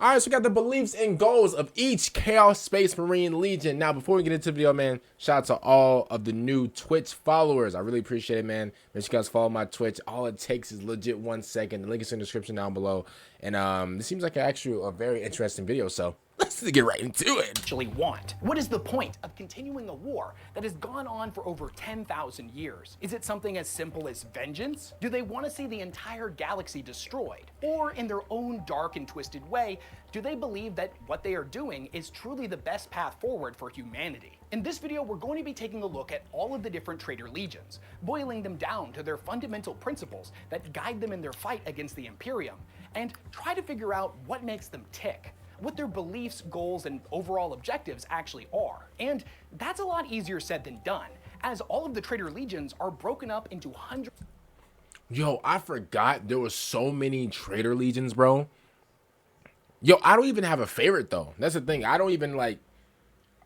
All right, so we got the beliefs and goals of each Chaos Space Marine Legion. Now, before we get into the video, man, shout out to all of the new Twitch followers. I really appreciate it, man. Make sure you guys follow my Twitch. All it takes is legit 1 second. The link is in the description down below. And this seems like actually a very interesting video, so let's get right into it. Actually want. What is the point of continuing a war that has gone on for over 10,000 years? Is it something as simple as vengeance? Do they want to see the entire galaxy destroyed? Or in their own dark and twisted way, do they believe that what they are doing is truly the best path forward for humanity? In this video, we're going to be taking a look at all of the different traitor legions, boiling them down to their fundamental principles that guide them in their fight against the Imperium, and try to figure out what makes them tick, what their beliefs, goals, and overall objectives actually are. And that's a lot easier said than done, as all of the traitor legions are broken up into hundreds. Yo, I forgot there was so many traitor legions, bro. Yo, I don't even have a favorite, though. That's the thing. I don't even, like,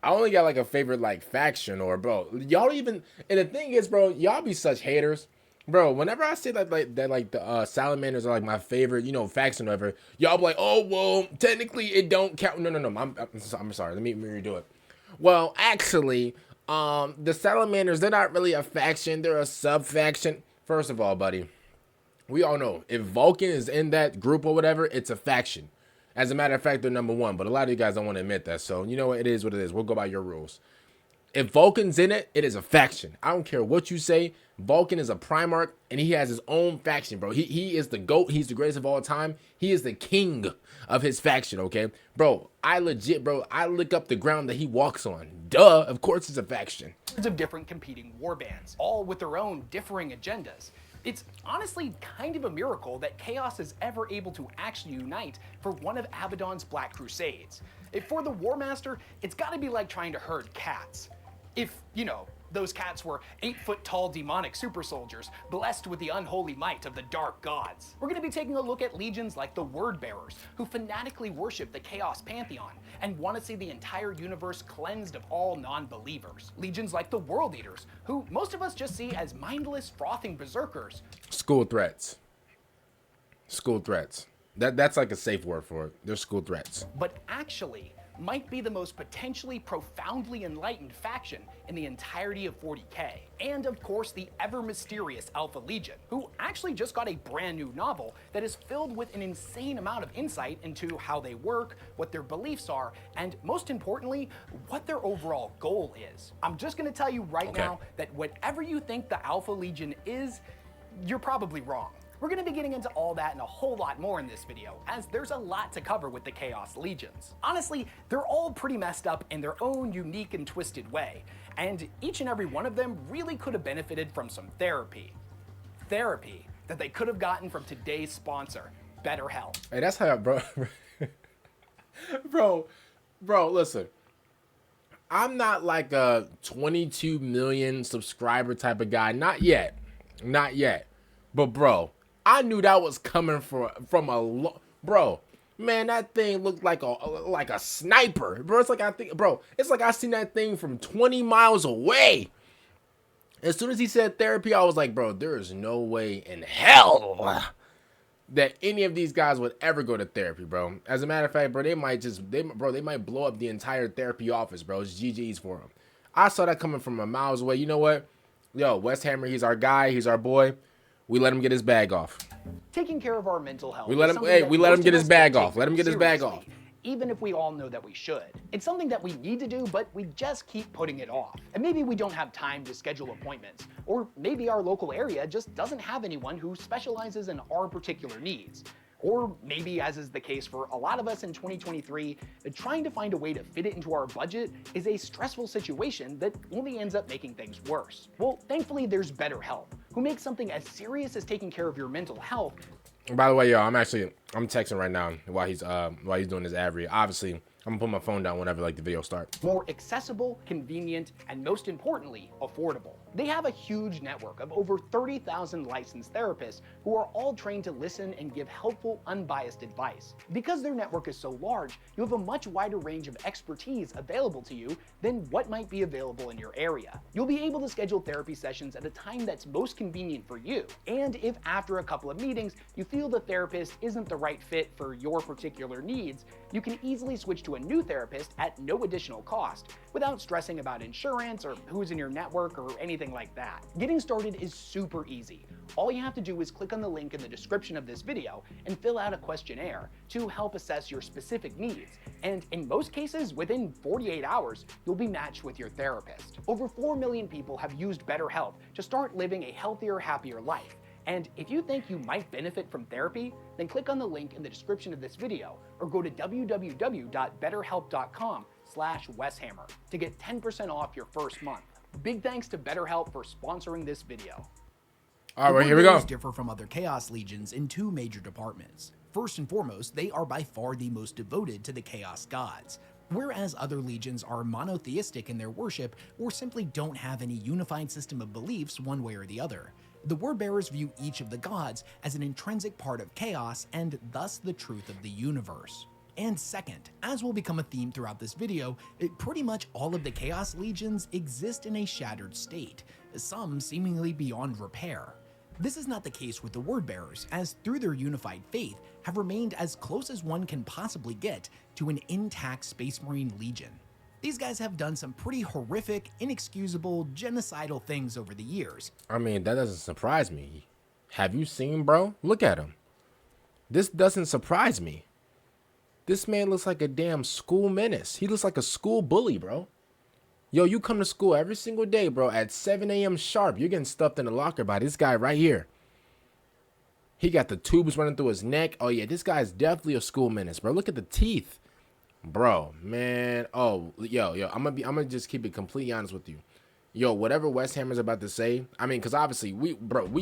I only got, like, a favorite, like, faction or, bro. Y'all even, and the thing is, bro, y'all be such haters. Bro, whenever I say that, the salamanders are, like, my favorite, you know, faction or whatever, y'all be like, oh, well, technically it don't count. No, I'm sorry. Let me redo it. Well, actually, the salamanders, they're not really a faction. They're a sub-faction. First of all, buddy, we all know if Vulcan is in that group or whatever, it's a faction. As a matter of fact, they're number one, but a lot of you guys don't want to admit that. So, you know what? It is what it is. We'll go by your rules. If Vulcan's in it, it is a faction. I don't care what you say. Vulcan is a primarch, and he has his own faction, bro. He is the GOAT. He's the greatest of all time. He is the king of his faction, okay? Bro, I lick up the ground that he walks on. Duh, of course it's a faction. Of different competing warbands, all with their own differing agendas. It's honestly kind of a miracle that Chaos is ever able to actually unite for one of Abaddon's Black Crusades. For the War Master, it's got to be like trying to herd cats. If, you know, those cats were 8-foot-tall demonic super soldiers, blessed with the unholy might of the dark gods. We're going to be taking a look at legions like the Word Bearers, who fanatically worship the Chaos Pantheon and want to see the entire universe cleansed of all non-believers. Legions like the World Eaters, who most of us just see as mindless, frothing berserkers. School threats. School threats. That's like a safe word for it. They're school threats. But actually might be the most potentially profoundly enlightened faction in the entirety of 40K. And of course, the ever mysterious Alpha Legion, who actually just got a brand new novel that is filled with an insane amount of insight into how they work, what their beliefs are, and most importantly, what their overall goal is. I'm just gonna tell you right now that whatever you think the Alpha Legion is, you're probably wrong. We're going to be getting into all that and a whole lot more in this video, as there's a lot to cover with the Chaos Legions. Honestly, they're all pretty messed up in their own unique and twisted way, and each and every one of them really could have benefited from some therapy. Therapy that they could have gotten from today's sponsor, BetterHelp. Hey, that's how, bro. bro, listen. I'm not like a 22 million subscriber type of guy. Not yet. Not yet. But, bro, I knew that was coming from a bro. Man, that thing looked like a sniper, bro. It's like I seen that thing from 20 miles away. As soon as he said therapy, I was like, bro, there is no way in hell that any of these guys would ever go to therapy, bro. As a matter of fact, bro, they might blow up the entire therapy office, bro. It's GG's for them. I saw that coming from a miles away. You know what? Yo, Weshammer, he's our guy. He's our boy. We let him get his bag off. Taking care of our mental health. We let him get his bag off. Let him get his bag off. Even if we all know that we should. It's something that we need to do, but we just keep putting it off. And maybe we don't have time to schedule appointments, or maybe our local area just doesn't have anyone who specializes in our particular needs. Or maybe, as is the case for a lot of us in 2023, trying to find a way to fit it into our budget is a stressful situation that only ends up making things worse. Well, thankfully there's BetterHelp, who makes something as serious as taking care of your mental health. By the way, yo, I'm texting right now while he's doing his ad read. Obviously, I'm gonna put my phone down whenever the video starts. More accessible, convenient, and most importantly, affordable. They have a huge network of over 30,000 licensed therapists who are all trained to listen and give helpful, unbiased advice. Because their network is so large, you have a much wider range of expertise available to you than what might be available in your area. You'll be able to schedule therapy sessions at a time that's most convenient for you. And if after a couple of meetings, you feel the therapist isn't the right fit for your particular needs, you can easily switch to a new therapist at no additional cost, without stressing about insurance or who's in your network or anything like that. Getting started is super easy. All you have to do is click on the link in the description of this video and fill out a questionnaire to help assess your specific needs. And in most cases, within 48 hours, you'll be matched with your therapist. Over 4 million people have used BetterHelp to start living a healthier, happier life. And if you think you might benefit from therapy, then click on the link in the description of this video or go to www.betterhelp.com/weshammer to get 10% off your first month. Big thanks to BetterHelp for sponsoring this video. All right, here we go. Differ from other Chaos Legions in two major departments. First and foremost, they are by far the most devoted to the Chaos Gods. Whereas other legions are monotheistic in their worship or simply don't have any unified system of beliefs one way or the other. The Wordbearers view each of the gods as an intrinsic part of chaos and thus the truth of the universe. And second, as will become a theme throughout this video, pretty much all of the Chaos Legions exist in a shattered state, some seemingly beyond repair. This is not the case with the Wordbearers, as through their unified faith have remained as close as one can possibly get to an intact Space Marine Legion. These guys have done some pretty horrific, inexcusable, genocidal things over the years. I mean, that doesn't surprise me. Have you seen, bro? Look at him. This doesn't surprise me. This man looks like a damn school menace. He looks like a school bully, bro. Yo, you come to school every single day, bro, at 7 a.m. sharp. You're getting stuffed in the locker by this guy right here. He got the tubes running through his neck. Oh, yeah, this guy's definitely a school menace, bro. Look at the teeth. Bro, man. Oh, yo, I'm gonna just keep it completely honest with you. Yo, whatever Weshammer's about to say, I mean, because obviously, we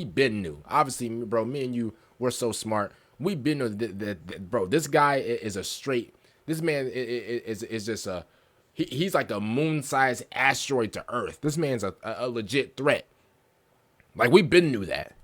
been new. Obviously, bro, me and you, we're so smart. We been new that, bro, this guy is a straight, this man is just a, he's like a moon-sized asteroid to Earth. This man's a legit threat. Like, we been knew that.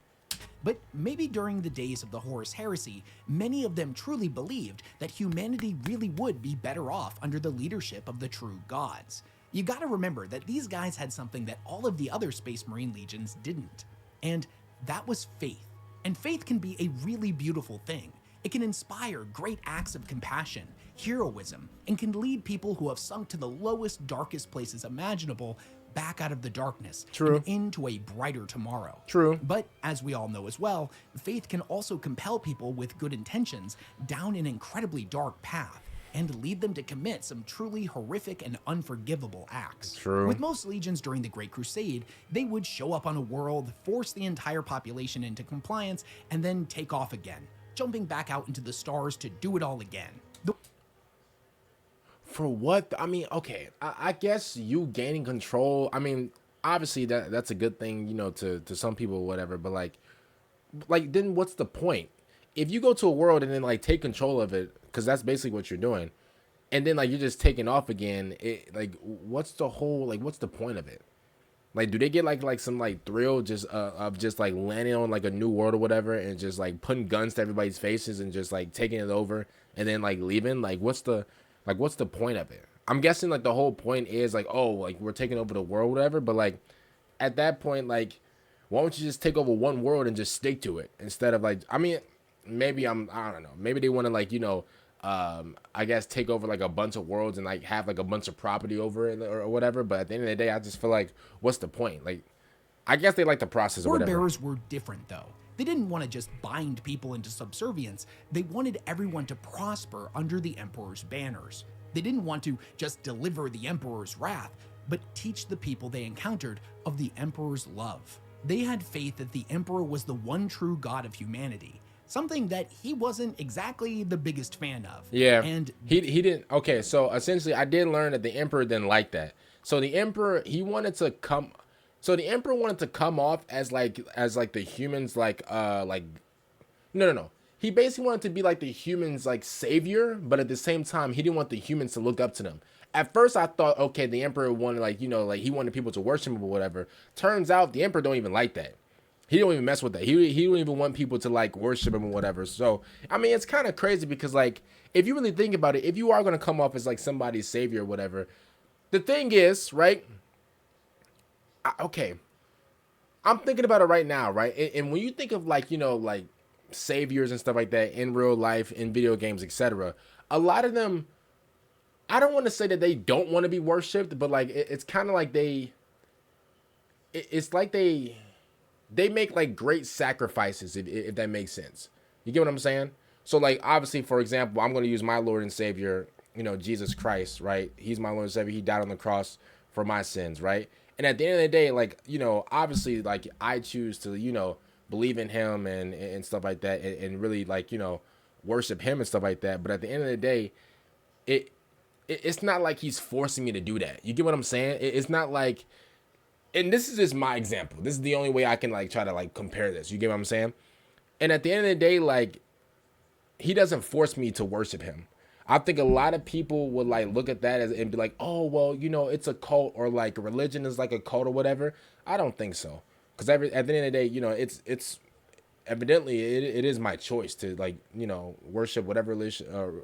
But maybe during the days of the Horus Heresy, many of them truly believed that humanity really would be better off under the leadership of the true gods. You gotta remember that these guys had something that all of the other Space Marine legions didn't, and that was faith. And faith can be a really beautiful thing. It can inspire great acts of compassion, heroism, and can lead people who have sunk to the lowest, darkest places imaginable back out of the darkness. True. And into a brighter tomorrow. True. But as we all know as well, faith can also compel people with good intentions down an incredibly dark path and lead them to commit some truly horrific and unforgivable acts. True. With most legions during the Great Crusade, they would show up on a world, force the entire population into compliance, and then take off again, jumping back out into the stars to do it all again. For what? I mean, okay, I guess you gaining control, I mean, obviously that's a good thing, you know, to some people or whatever, but like then what's the point? If you go to a world and then like take control of it, because that's basically what you're doing, and then like you're just taking off again, like what's the point of it? Like, do they get like some like thrill just of just like landing on like a new world or whatever and just like putting guns to everybody's faces and just like taking it over and then like leaving? Like what's the point of it? I'm guessing like the whole point is like, oh, like we're taking over the world, whatever. But like at that point, like, why don't you just take over one world and just stick to it instead of like, I mean, maybe I don't know. Maybe they want to like, you know, I guess take over like a bunch of worlds and like have like a bunch of property over it or whatever. But at the end of the day, I just feel like, what's the point? Like, I guess they like the process or whatever. Wordbearers were different though. They didn't want to just bind people into subservience. They wanted everyone to prosper under the Emperor's banners. They didn't want to just deliver the Emperor's wrath, but teach the people they encountered of the Emperor's love. They had faith that the Emperor was the one true god of humanity, something that he wasn't exactly the biggest fan of. Yeah, and he didn't. Okay, so essentially, I did learn that the Emperor didn't like that. So the Emperor, So the Emperor wanted to come off as like the humans no. He basically wanted to be like the humans like savior, but at the same time he didn't want the humans to look up to them. At first I thought, okay, the Emperor wanted like, you know, like he wanted people to worship him or whatever. Turns out the Emperor don't even like that. He don't even mess with that. He don't even want people to like worship him or whatever. So I mean, it's kind of crazy because like if you really think about it, if you are gonna come off as like somebody's savior or whatever, the thing is, right? Okay, I'm thinking about it right now, right? And when you think of like, you know, like saviors and stuff like that in real life, in video games, etc., a lot of them, I don't want to say that they don't want to be worshipped, but like it's kind of like it's like they make like great sacrifices, if that makes sense. You get what I'm saying? So like obviously, for example, I'm going to use my Lord and Savior, Jesus Christ, right? He's my Lord and Savior. He died on the cross for my sins, right? And at the end of the day, like, obviously, like, I choose to, believe in him and stuff like that, and really, like, worship him and stuff like that. But at the end of the day, it's not like he's forcing me to do that. You get what I'm saying? It's not like, and this is just my example. This is the only way I can, like, try to, like, compare this. You get what I'm saying? And at the end of the day, like, he doesn't force me to worship him. I think a lot of people would like look at that and be like, oh, well, it's a cult, or like religion is like a cult or whatever. I don't think so. Because at the end of the day, it's evidently it is my choice to like, worship whatever religion,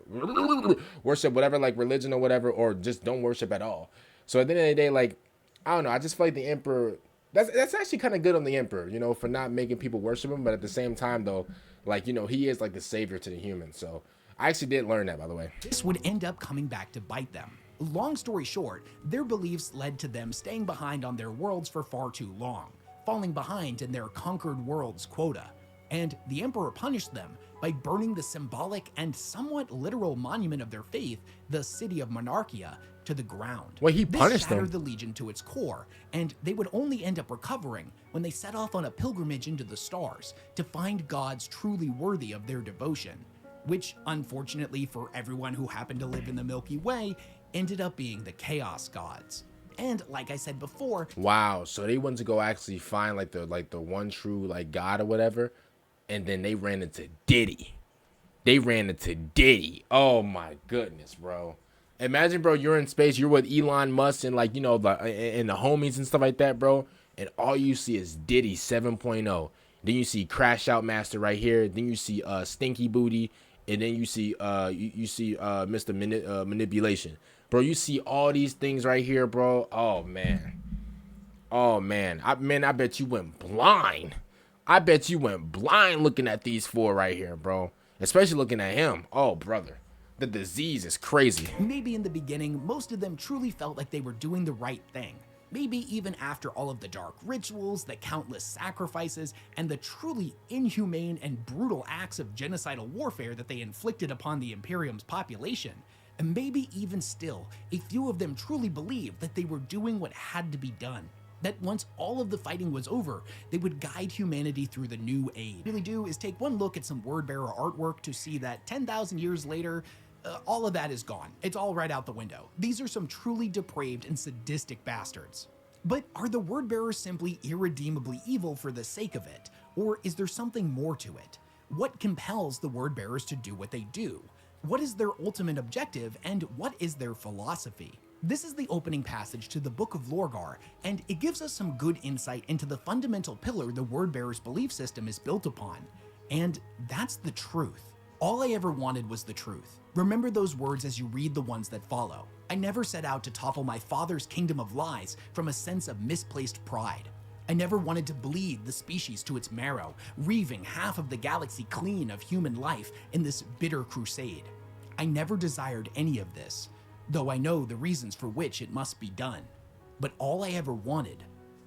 worship whatever like religion or whatever, or just don't worship at all. So at the end of the day, like, I don't know. I just feel like the emperor, that's actually kind of good on the emperor, for not making people worship him. But at the same time, though, like, he is like the savior to the humans. So I actually did learn that, by the way. This would end up coming back to bite them. Long story short, their beliefs led to them staying behind on their worlds for far too long, falling behind in their conquered world's quota. And the emperor punished them by burning the symbolic and somewhat literal monument of their faith, the city of Monarchia, to the ground. Well, he punished them. This shattered the Legion to its core, and they would only end up recovering when they set off on a pilgrimage into the stars to find gods truly worthy of their devotion, which, unfortunately for everyone who happened to live in the Milky Way, ended up being the Chaos Gods. And like I said before, wow, so they went to go actually find like the one true like god or whatever, and then they ran into Diddy. Oh my goodness, bro. Imagine, bro, you're in space, you're with Elon Musk and like, and the homies and stuff like that, bro, and all you see is Diddy 7.0. Then you see Crash Out Master right here. Then you see Stinky Booty. And then you see Mr. Manipulation. Bro, you see all these things right here, bro. Oh man. I bet you went blind. Looking at these four right here, bro. Especially looking at him. Oh, brother. The disease is crazy. Maybe in the beginning, most of them truly felt like they were doing the right thing. Maybe even after all of the dark rituals, the countless sacrifices, and the truly inhumane and brutal acts of genocidal warfare that they inflicted upon the Imperium's population. And maybe even still, a few of them truly believed that they were doing what had to be done. That once all of the fighting was over, they would guide humanity through the new age. What they really do is take one look at some wordbearer artwork to see that 10,000 years later, all of that is gone. It's all right out the window. These are some truly depraved and sadistic bastards. But are the wordbearers simply irredeemably evil for the sake of it? Or is there something more to it? What compels the wordbearers to do what they do? What is their ultimate objective, and what is their philosophy? This is the opening passage to the Book of Lorgar, and it gives us some good insight into the fundamental pillar the wordbearers' belief system is built upon. And that's the truth. All I ever wanted was the truth. Remember those words as you read the ones that follow. I never set out to topple my father's kingdom of lies from a sense of misplaced pride. I never wanted to bleed the species to its marrow, reaving half of the galaxy clean of human life in this bitter crusade. I never desired any of this, though I know the reasons for which it must be done. But all I ever wanted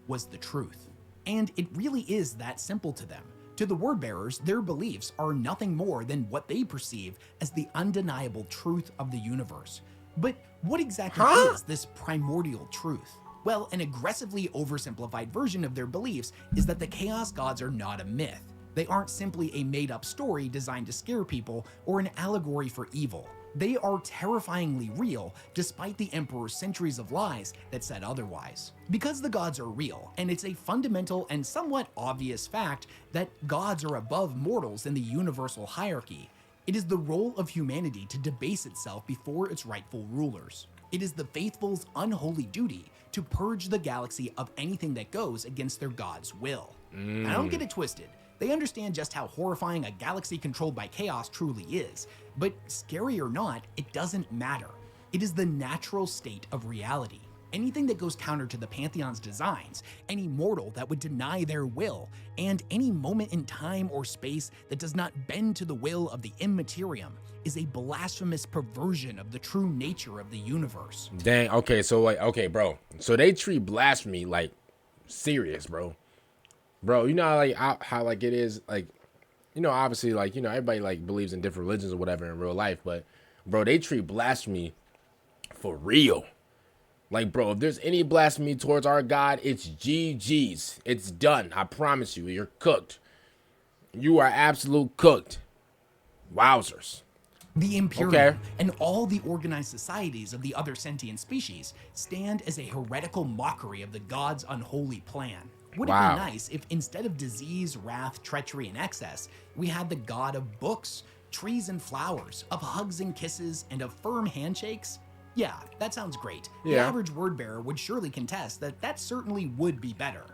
was the truth. And it really is that simple to them. To the wordbearers, their beliefs are nothing more than what they perceive as the undeniable truth of the universe. But what exactly is this primordial truth? Well, an aggressively oversimplified version of their beliefs is that the Chaos Gods are not a myth. They aren't simply a made-up story designed to scare people or an allegory for evil. They are terrifyingly real, despite the Emperor's centuries of lies that said otherwise. Because the gods are real, and it's a fundamental and somewhat obvious fact that gods are above mortals in the universal hierarchy, it is the role of humanity to debase itself before its rightful rulers. It is the faithful's unholy duty to purge the galaxy of anything that goes against their god's will. Now don't get it twisted. They understand just how horrifying a galaxy controlled by chaos truly is, but scary or not, it doesn't matter. It is the natural state of reality. Anything that goes counter to the Pantheon's designs, any mortal that would deny their will, and any moment in time or space that does not bend to the will of the immaterium is a blasphemous perversion of the true nature of the universe. Dang, okay, so like, okay, bro. So they treat blasphemy like serious, bro. Bro, you know how like it is, like, you know, obviously, like, you know, everybody like believes in different religions or whatever in real life, but bro, they treat blasphemy for real. Like, bro, if there's any blasphemy towards our God, it's GG's. It's done. I promise you, you're cooked. You are absolute cooked. Wowzers. The Imperium and all the organized societies of the other sentient species stand as a heretical mockery of the gods' unholy plan. Would it be nice if instead of disease, wrath, treachery, and excess, we had the god of books, trees and flowers, of hugs and kisses, and of firm handshakes? Yeah, that sounds great. The average word bearer would surely contest that that certainly would be better.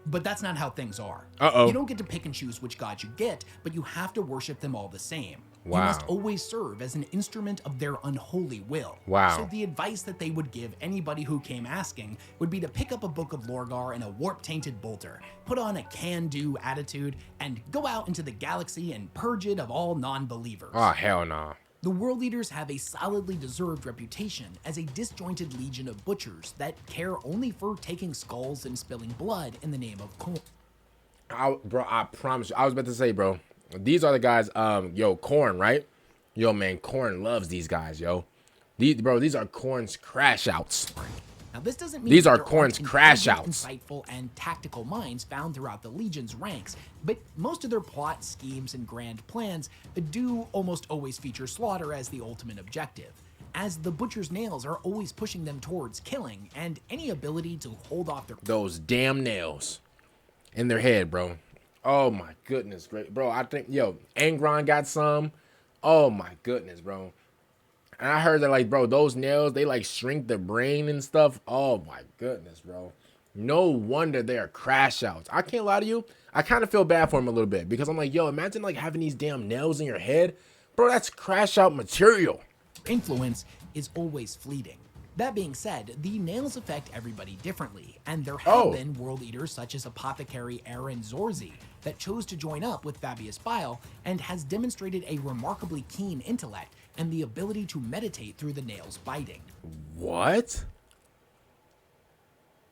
But that's not how things are. You don't get to pick and choose which god you get, but you have to worship them all the same. You must always serve as an instrument of their unholy will. So the advice that they would give anybody who came asking would be to pick up a book of Lorgar and a warp-tainted bolter, put on a can-do attitude, and go out into the galaxy and purge it of all non-believers. Oh, hell no. The World Eaters have a solidly deserved reputation as a disjointed legion of butchers that care only for taking skulls and spilling blood in the name of khorne. Bro, I promise you. I was about to say, bro, these are the guys, yo, Khorne, right? Yo, man, Khorne loves these guys, yo. These are Khorne's crash outs. Now, this doesn't mean these are Khorne's crash outs. Insightful and tactical minds found throughout the Legion's ranks, but most of their plot, schemes, and grand plans do almost always feature slaughter as the ultimate objective, as the Butcher's nails are always pushing them towards killing, and any ability to hold off their... Those damn nails in their head, bro. Oh, my goodness, great. Bro, I think, yo, Angron got some. Oh, my goodness, bro. And I heard that, like, bro, those nails, they, like, shrink the brain and stuff. Oh, my goodness, bro. No wonder they are crash outs. I can't lie to you. I kind of feel bad for him a little bit because I'm like, yo, imagine, like, having these damn nails in your head. Bro, that's crash out material. Influence is always fleeting. That being said, the nails affect everybody differently, and there have been World Eaters such as Apothecary Aaron Zorzi that chose to join up with Fabius Bile and has demonstrated a remarkably keen intellect and the ability to meditate through the nails biting. What?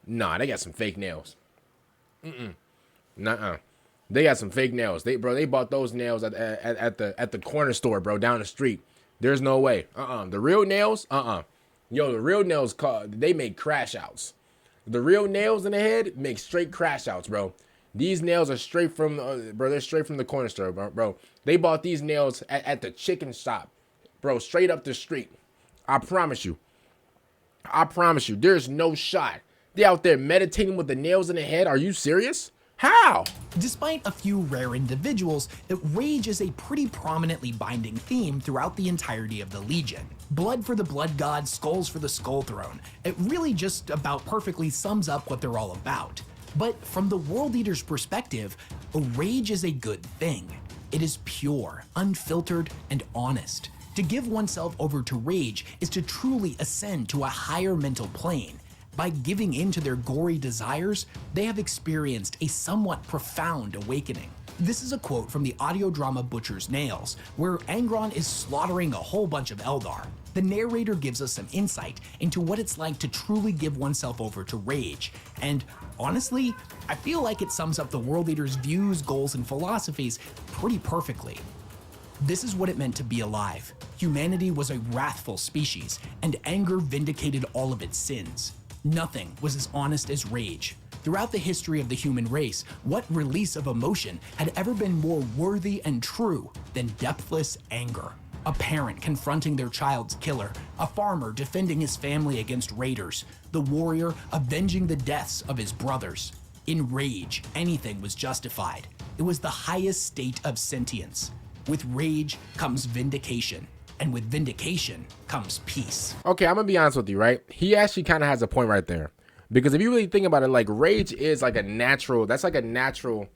Nah, they got some fake nails. Nuh-uh. They got some fake nails. They bought those nails at the corner store, bro, down the street. There's no way. The real nails, Yo, the real nails, they make crash outs. The real nails in the head make straight crash outs, bro. These nails are straight from, bro, they're straight from the corner store, bro. They bought these nails at the chicken shop, bro, straight up the street. I promise you. I promise you, there's no shot. They out there meditating with the nails in the head. Are you serious? How? Despite a few rare individuals, rage is a pretty prominently binding theme throughout the entirety of the Legion. Blood for the Blood God, skulls for the Skull Throne. It really just about perfectly sums up what they're all about. But from the World Eater's perspective, rage is a good thing. It is pure, unfiltered, and honest. To give oneself over to rage is to truly ascend to a higher mental plane. By giving in to their gory desires, they have experienced a somewhat profound awakening. This is a quote from the audio drama Butcher's Nails, where Angron is slaughtering a whole bunch of Eldar. The narrator gives us some insight into what it's like to truly give oneself over to rage, and honestly, I feel like it sums up the World Eater's views, goals, and philosophies pretty perfectly. This is what it meant to be alive. Humanity was a wrathful species, and anger vindicated all of its sins. Nothing was as honest as rage. Throughout the history of the human race, what release of emotion had ever been more worthy and true than depthless anger? A parent confronting their child's killer, a farmer defending his family against raiders, the warrior avenging the deaths of his brothers. In rage, anything was justified. It was the highest state of sentience. With rage comes vindication. And with vindication comes peace. Okay, I'm gonna be honest with you, right? He actually kind of has a point right there. Because if you really think about it, like, rage is like a natural, that's like a natural,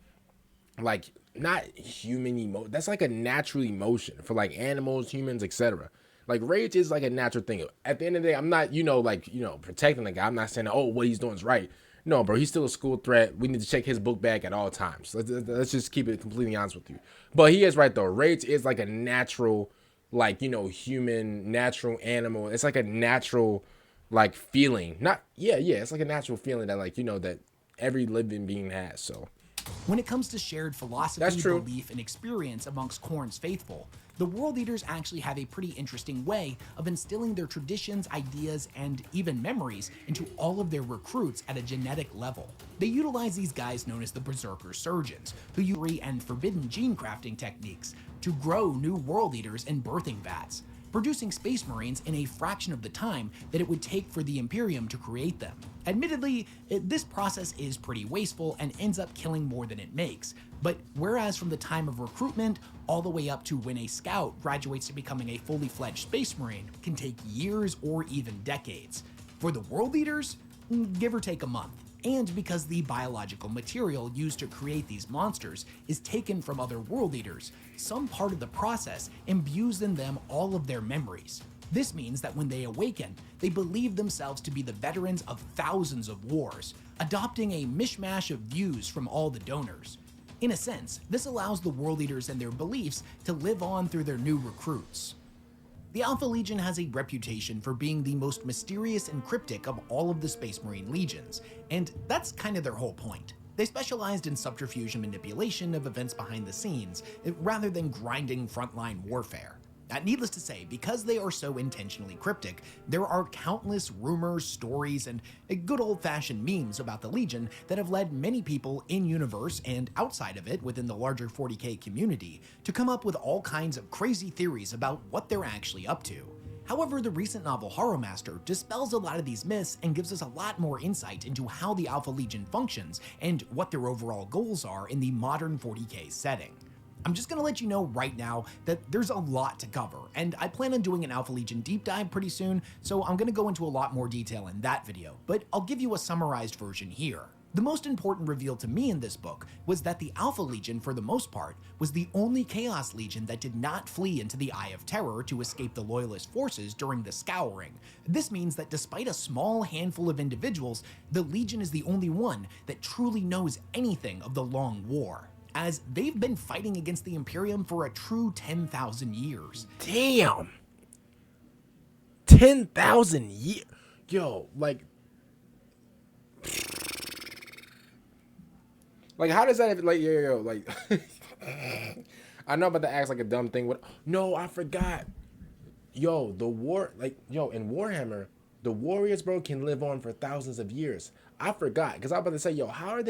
like, not human emotion. That's like a natural emotion for like animals, humans, etc. Like rage is like a natural thing. At the end of the day, I'm not, protecting the guy. I'm not saying, oh, what he's doing is right. No, bro, he's still a school threat. We need to check his book bag at all times. Let's just keep it completely honest with you. But he is right though. Rage is like a natural, human, natural animal. It's like a natural, feeling. It's like a natural feeling that that every living being has. So when it comes to shared philosophy, that's true. belief, and experience amongst Khorne's faithful, the World Eaters actually have a pretty interesting way of instilling their traditions, ideas, and even memories into all of their recruits at a genetic level. They utilize these guys known as the Berserker Surgeons, who use free and forbidden gene crafting techniques to grow new World Eaters in birthing vats, producing Space Marines in a fraction of the time that it would take for the Imperium to create them. Admittedly, this process is pretty wasteful and ends up killing more than it makes, but whereas from the time of recruitment all the way up to when a scout graduates to becoming a fully fledged Space Marine can take years or even decades. For the World Eaters, give or take a month. And because the biological material used to create these monsters is taken from other World Eaters, some part of the process imbues in them all of their memories. This means that when they awaken, they believe themselves to be the veterans of thousands of wars, adopting a mishmash of views from all the donors. In a sense, this allows the World Eaters and their beliefs to live on through their new recruits. The Alpha Legion has a reputation for being the most mysterious and cryptic of all of the Space Marine legions, and that's kind of their whole point. They specialized in subterfuge and manipulation of events behind the scenes, rather than grinding frontline warfare. Needless to say, because they are so intentionally cryptic, there are countless rumors, stories, and good old-fashioned memes about the Legion that have led many people in-universe and outside of it within the larger 40K community to come up with all kinds of crazy theories about what they're actually up to. However, the recent novel Horrormaster dispels a lot of these myths and gives us a lot more insight into how the Alpha Legion functions and what their overall goals are in the modern 40K setting. I'm just gonna let you know right now that there's a lot to cover, and I plan on doing an Alpha Legion deep dive pretty soon, so I'm gonna go into a lot more detail in that video, but I'll give you a summarized version here. The most important reveal to me in this book was that the Alpha Legion, for the most part, was the only Chaos Legion that did not flee into the Eye of Terror to escape the Loyalist forces during the Scouring. This means that despite a small handful of individuals, the Legion is the only one that truly knows anything of the Long War, as they've been fighting against the Imperium for a true 10,000 years. Damn. 10,000 years. Yo, how does that, I know I'm about to ask like a dumb thing. No, I forgot. Yo, in Warhammer, the warriors, bro, can live on for thousands of years. I forgot, because I was about to say, yo, how are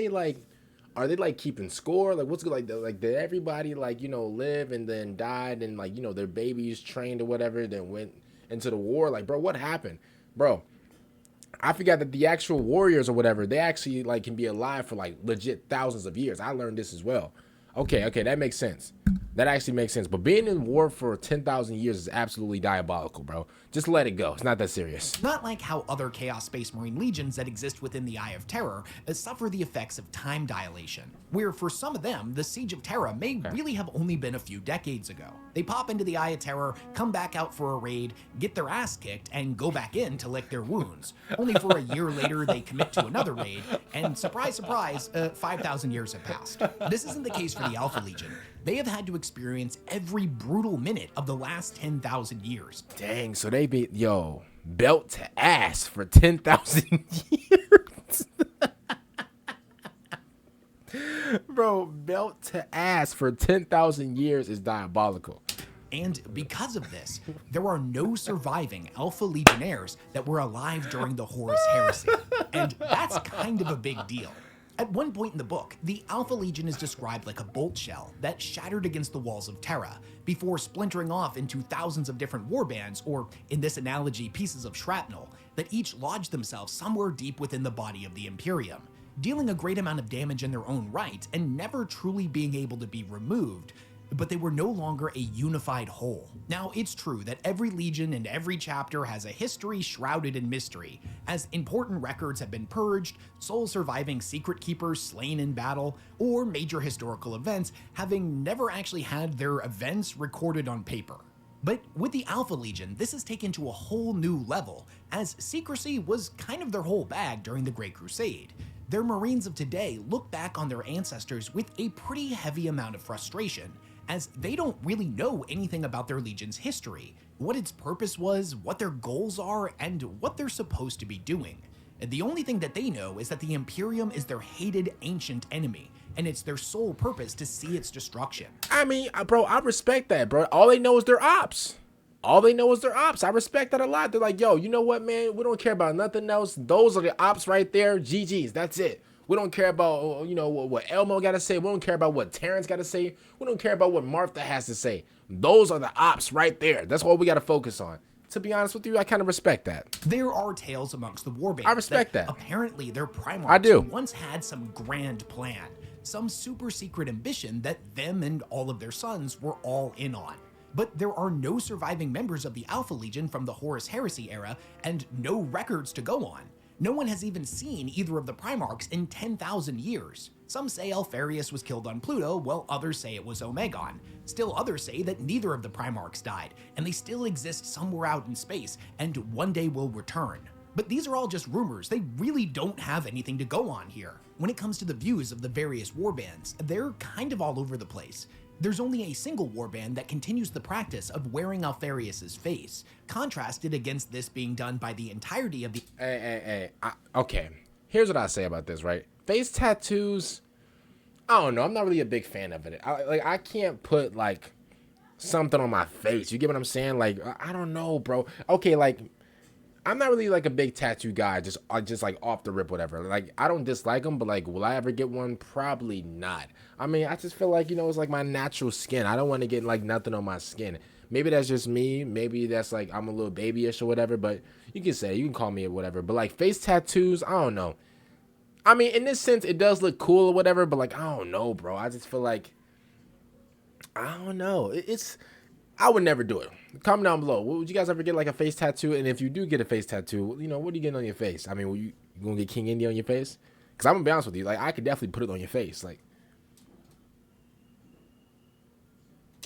they keeping score? What's good? Did everybody live and then died and their babies trained or whatever, then went into the war? Bro, what happened? Bro, I forgot that the actual warriors or whatever, they actually can be alive for legit thousands of years. I learned this as well. Okay, that makes sense. That actually makes sense. But being in war for 10,000 years is absolutely diabolical, bro. Just let it go. It's not that serious. Not like how other Chaos Space Marine legions that exist within the Eye of Terror suffer the effects of time dilation, where for some of them, the Siege of Terra may really have only been a few decades ago. They pop into the Eye of Terror, come back out for a raid, get their ass kicked, and go back in to lick their wounds. Only for a year later, they commit to another raid, and surprise, surprise, 5,000 years have passed. This isn't the case for the Alpha Legion. They have had to experience every brutal minute of the last 10,000 years. Dang, so they be, belt to ass for 10,000 years. Bro, belt to ass for 10,000 years is diabolical. And because of this, there are no surviving Alpha Legionnaires that were alive during the Horus Heresy. And that's kind of a big deal. At one point in the book, the Alpha Legion is described like a bolt shell that shattered against the walls of Terra, before splintering off into thousands of different warbands, or in this analogy, pieces of shrapnel, that each lodged themselves somewhere deep within the body of the Imperium, dealing a great amount of damage in their own right and never truly being able to be removed. But they were no longer a unified whole. Now, it's true that every legion and every chapter has a history shrouded in mystery, as important records have been purged, sole surviving secret keepers slain in battle, or major historical events having never actually had their events recorded on paper. But with the Alpha Legion, this is taken to a whole new level, as secrecy was kind of their whole bag during the Great Crusade. Their Marines of today look back on their ancestors with a pretty heavy amount of frustration, as they don't really know anything about their Legion's history, what its purpose was, what their goals are, and what they're supposed to be doing. The only thing that they know is that the Imperium is their hated ancient enemy, and it's their sole purpose to see its destruction. I mean, bro, I respect that, bro. All they know is their ops. All they know is their ops. I respect that a lot. They're like, yo, you know what, man? We don't care about nothing else. Those are the ops right there. GG's. That's it. We don't care about, you know, what Elmo got to say. We don't care about what Terrence got to say. We don't care about what Martha has to say. Those are the ops right there. That's what we got to focus on. To be honest with you, I kind of respect that. There are tales amongst the warbands. I respect that. Apparently, their primarchs I do. once had some grand plan, some super secret ambition that them and all of their sons were all in on. But there are no surviving members of the Alpha Legion from the Horus Heresy era, and no records to go on. No one has even seen either of the Primarchs in 10,000 years. Some say Alfarius was killed on Pluto, while others say it was Omegon. Still others say that neither of the Primarchs died, and they still exist somewhere out in space, and one day will return. But these are all just rumors. They really don't have anything to go on here. When it comes to the views of the various warbands, they're kind of all over the place. There's only a single warband that continues the practice of wearing Alfarius's face, contrasted against this being done by the entirety of the— Okay, here's what I say about this, right? Face tattoos, I don't know. I'm not really a big fan of it. I can't put, like, something on my face. You get what I'm saying? Like, I don't know, bro. Okay, like, I'm not really, like, a big tattoo guy, just like, off the rip, whatever. Like, I don't dislike them, but, like, will I ever get one? Probably not. I mean, I just feel like, you know, it's like my natural skin. I don't want to get, like, nothing on my skin. Maybe that's just me. Maybe that's, like, I'm a little babyish or whatever, but you can call me whatever. But, like, face tattoos, I don't know. I mean, in this sense, it does look cool or whatever, but, like, I don't know, bro. I just feel like, I don't know. I would never do it. Comment down below. Would you guys ever get, like, a face tattoo? And if you do get a face tattoo, you know, what are you getting on your face? I mean, you gonna get King India on your face? Because I'm gonna be honest with you. Like, I could definitely put it on your face. Like,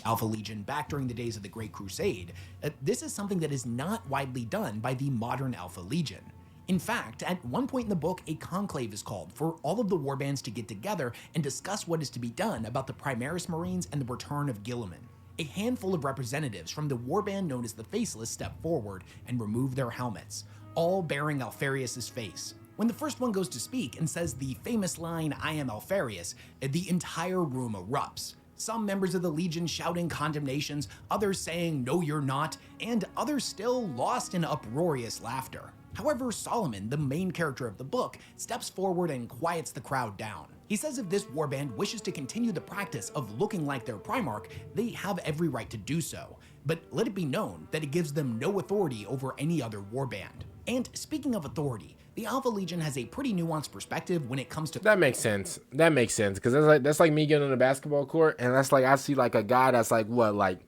Alpha Legion back during the days of the Great Crusade, this is something that is not widely done by the modern Alpha Legion. In fact, at one point in the book, a conclave is called for all of the warbands to get together and discuss what is to be done about the Primaris Marines and the return of Guilliman. A handful of representatives from the warband known as the Faceless step forward and remove their helmets, all bearing Alfarius's face. When the first one goes to speak and says the famous line, "I am Alfarius," the entire room erupts. Some members of the Legion shouting condemnations, others saying, "No, you're not," and others still lost in uproarious laughter. However, Solomon, the main character of the book, steps forward and quiets the crowd down. He says if this warband wishes to continue the practice of looking like their Primarch, they have every right to do so, but let it be known that it gives them no authority over any other warband. And speaking of authority, the Alpha Legion has a pretty nuanced perspective when it comes to— that makes sense. That makes sense. Because that's like me getting on the basketball court, and that's like, I see like a guy that's like, what, like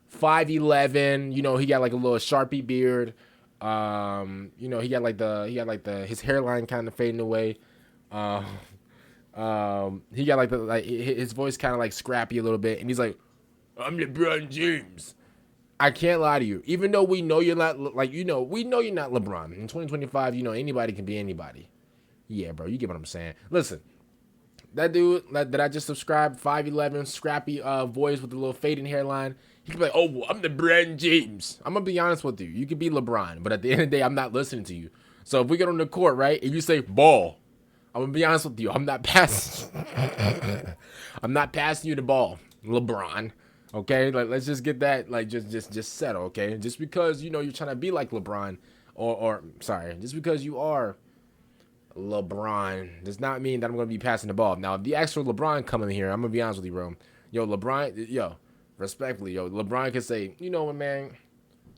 5'11", you know, he got like a little Sharpie beard. You know, he got like his hairline kind of fading away. He got like his voice kind of like scrappy a little bit, and he's like, "I'm LeBron James." I can't lie to you. Even though we know you're not, like, you know, we know you're not LeBron. In 2025, you know, anybody can be anybody. Yeah, bro, you get what I'm saying. Listen, that dude that I just subscribed, 5'11", scrappy voice with a little fading hairline. He could be like, "Oh, I'm LeBron James." I'm gonna be honest with you. You could be LeBron, but at the end of the day, I'm not listening to you. So if we get on the court, right, and you say ball, I'm gonna be honest with you. I'm not passing. I'm not passing you the ball, LeBron. Okay, like, let's just get that, like, just settle. Okay, just because, you know, you're trying to be like LeBron, or sorry, just because you are LeBron does not mean that I'm gonna be passing the ball. Now, if the actual LeBron come in here, I'm gonna be honest with you, bro. Yo, LeBron, yo. Respectfully, yo, LeBron can say, "You know what, man,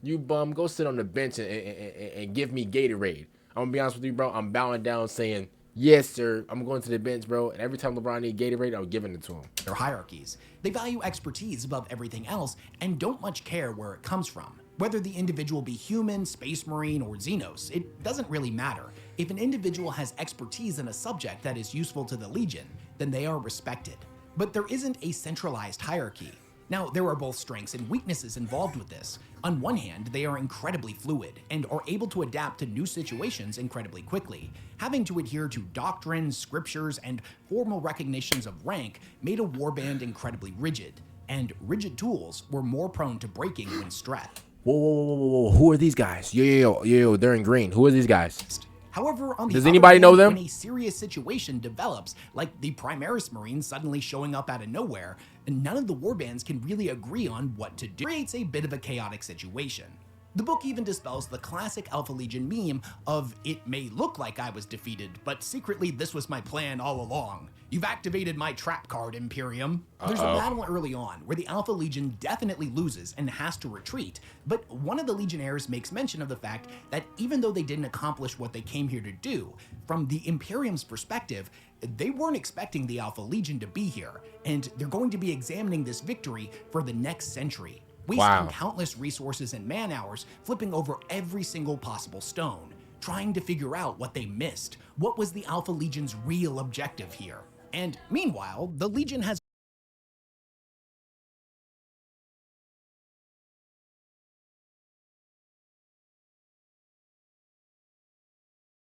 you bum, go sit on the bench and give me Gatorade." I'm gonna be honest with you, bro. I'm bowing down saying, "Yes, sir. I'm going to the bench, bro." And every time LeBron need Gatorade, I'm giving it to him. Their hierarchies. They value expertise above everything else and don't much care where it comes from. Whether the individual be human, space marine, or Xenos, it doesn't really matter. If an individual has expertise in a subject that is useful to the Legion, then they are respected. But there isn't a centralized hierarchy. Now, there are both strengths and weaknesses involved with this. On one hand, they are incredibly fluid and are able to adapt to new situations incredibly quickly. Having to adhere to doctrines, scriptures, and formal recognitions of rank made a warband incredibly rigid, and rigid tools were more prone to breaking when stressed. Whoa. Who are these guys? Yo, they're in green. Who are these guys? However, on the Does other anybody hand, know them? when a serious situation develops, like the Primarchs Marines suddenly showing up out of nowhere, none of the warbands can really agree on what to do. It creates a bit of a chaotic situation. The book even dispels the classic Alpha Legion meme of, "It may look like I was defeated, but secretly this was my plan all along. You've activated my trap card, Imperium." There's a battle early on where the Alpha Legion definitely loses and has to retreat, but one of the Legionnaires makes mention of the fact that even though they didn't accomplish what they came here to do, from the Imperium's perspective, they weren't expecting the Alpha Legion to be here, and they're going to be examining this victory for the next century, wasting countless resources and man hours flipping over every single possible stone, trying to figure out what they missed. What was the Alpha Legion's real objective here? And meanwhile, the Legion has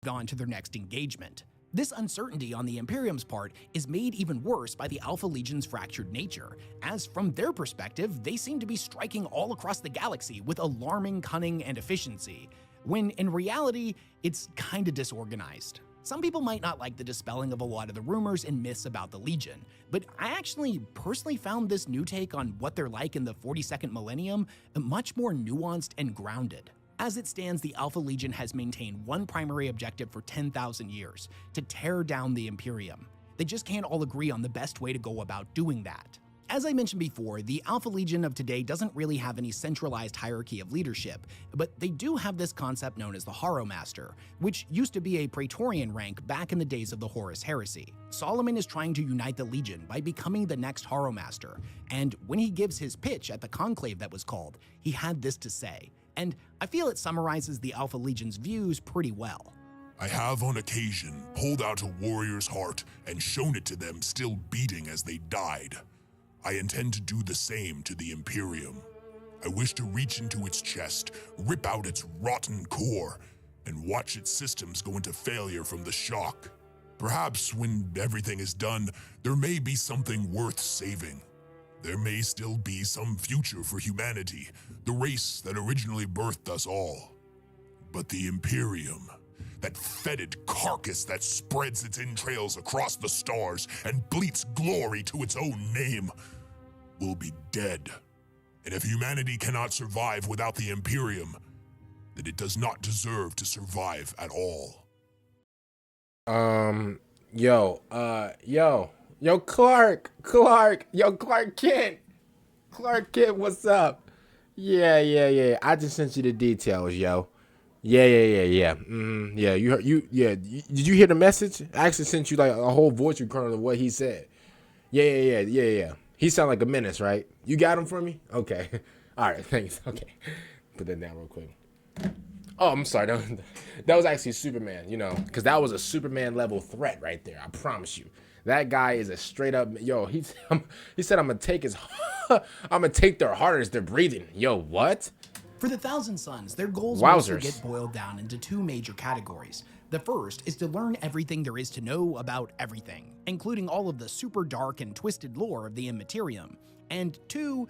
gone to their next engagement. This uncertainty on the Imperium's part is made even worse by the Alpha Legion's fractured nature, as from their perspective, they seem to be striking all across the galaxy with alarming cunning and efficiency, when in reality, it's kinda disorganized. Some people might not like the dispelling of a lot of the rumors and myths about the Legion, but I actually personally found this new take on what they're like in the 42nd millennium much more nuanced and grounded. As it stands, the Alpha Legion has maintained one primary objective for 10,000 years, to tear down the Imperium. They just can't all agree on the best way to go about doing that. As I mentioned before, the Alpha Legion of today doesn't really have any centralized hierarchy of leadership, but they do have this concept known as the Horomaster, which used to be a Praetorian rank back in the days of the Horus Heresy. Solomon is trying to unite the Legion by becoming the next Horomaster, and when he gives his pitch at the conclave that was called, he had this to say, and I feel it summarizes the Alpha Legion's views pretty well. I have on occasion pulled out a warrior's heart and shown it to them still beating as they died. I intend to do the same to the Imperium. I wish to reach into its chest, rip out its rotten core, and watch its systems go into failure from the shock. Perhaps when everything is done, there may be something worth saving. There may still be some future for humanity, the race that originally birthed us all. But the Imperium, that fetid carcass that spreads its entrails across the stars and bleats glory to its own name, will be dead. And if humanity cannot survive without the Imperium, then it does not deserve to survive at all. Clark Kent, what's up? Yeah. I just sent you the details, yo. Yeah. You heard, did you hear the message? I actually sent you like a whole voice recording of what he said. Yeah. He sound like a menace, right? You got him for me? Okay. All right, thanks. Okay. Put that down real quick. Oh, I'm sorry. That was actually Superman, because that was a Superman level threat right there. I promise you. That guy is a straight up, he said I'm going to take their heart as they're breathing. Yo, what? For the Thousand Sons, their goals Wowzers. mostly get boiled down into two major categories. The first is to learn everything there is to know about everything, including all of the super dark and twisted lore of the Immaterium. And two,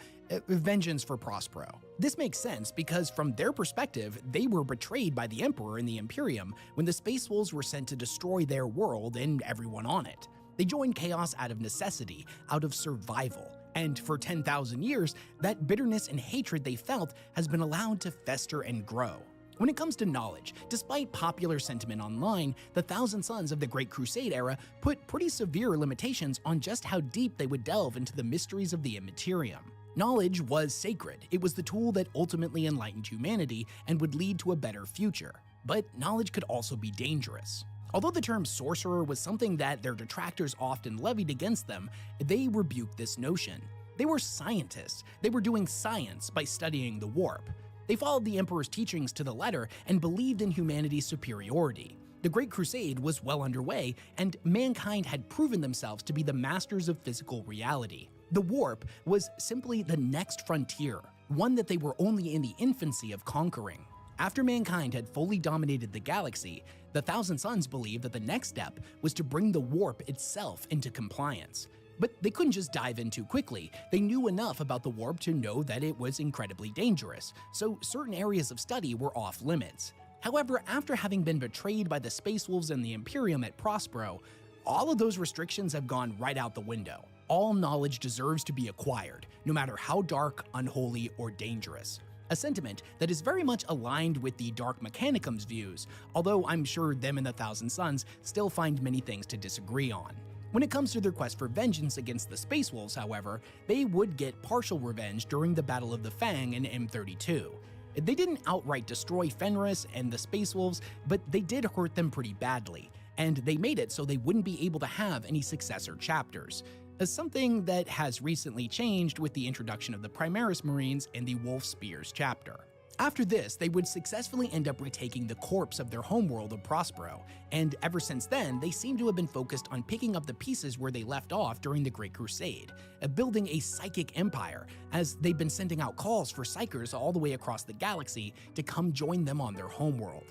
vengeance for Prospero. This makes sense because from their perspective, they were betrayed by the Emperor and the Imperium when the Space Wolves were sent to destroy their world and everyone on it. They joined chaos out of necessity, out of survival. And for 10,000 years, that bitterness and hatred they felt has been allowed to fester and grow. When it comes to knowledge, despite popular sentiment online, the Thousand Sons of the Great Crusade era put pretty severe limitations on just how deep they would delve into the mysteries of the Immaterium. Knowledge was sacred. It was the tool that ultimately enlightened humanity and would lead to a better future. But knowledge could also be dangerous. Although the term sorcerer was something that their detractors often levied against them, they rebuked this notion. They were scientists. They were doing science by studying the warp. They followed the Emperor's teachings to the letter and believed in humanity's superiority. The Great Crusade was well underway, and mankind had proven themselves to be the masters of physical reality. The warp was simply the next frontier, one that they were only in the infancy of conquering. After mankind had fully dominated the galaxy, the Thousand Sons believed that the next step was to bring the warp itself into compliance. But they couldn't just dive in too quickly. They knew enough about the warp to know that it was incredibly dangerous, so certain areas of study were off limits. However, after having been betrayed by the Space Wolves and the Imperium at Prospero, all of those restrictions have gone right out the window. All knowledge deserves to be acquired, no matter how dark, unholy, or dangerous. A sentiment that is very much aligned with the Dark Mechanicum's views, although I'm sure them and the Thousand Sons still find many things to disagree on. When it comes to their quest for vengeance against the Space Wolves, however, they would get partial revenge during the Battle of the Fang in M32. They didn't outright destroy Fenris and the Space Wolves, but they did hurt them pretty badly, and they made it so they wouldn't be able to have any successor chapters. Something that has recently changed with the introduction of the Primarchs Marines in the Wolf Spears chapter. After this, they would successfully end up retaking the corpse of their homeworld of Prospero, and ever since then, they seem to have been focused on picking up the pieces where they left off during the Great Crusade, building a psychic empire, as they've been sending out calls for psychers all the way across the galaxy to come join them on their homeworld.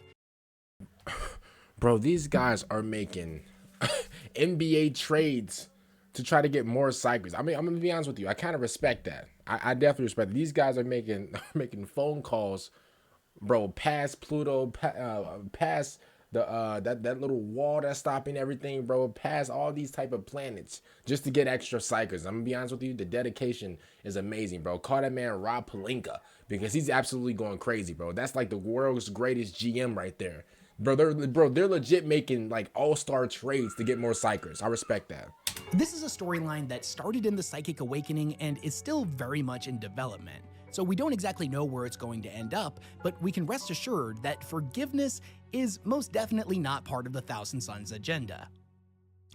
Bro, these guys are making NBA trades to try to get more psychers. I mean, I'm gonna be honest with you. I kind of respect that. I definitely respect it. These guys are making phone calls, bro, past Pluto, past the that little wall that's stopping everything, bro, past all these type of planets just to get extra psychers. I'm gonna be honest with you. The dedication is amazing, bro. Call that man Rob Pelinka, because he's absolutely going crazy, bro. That's like the world's greatest GM right there. Bro, they're legit making like all-star trades to get more psychers. I respect that. This is a storyline that started in the Psychic Awakening and is still very much in development. So we don't exactly know where it's going to end up, but we can rest assured that forgiveness is most definitely not part of the Thousand Sons agenda.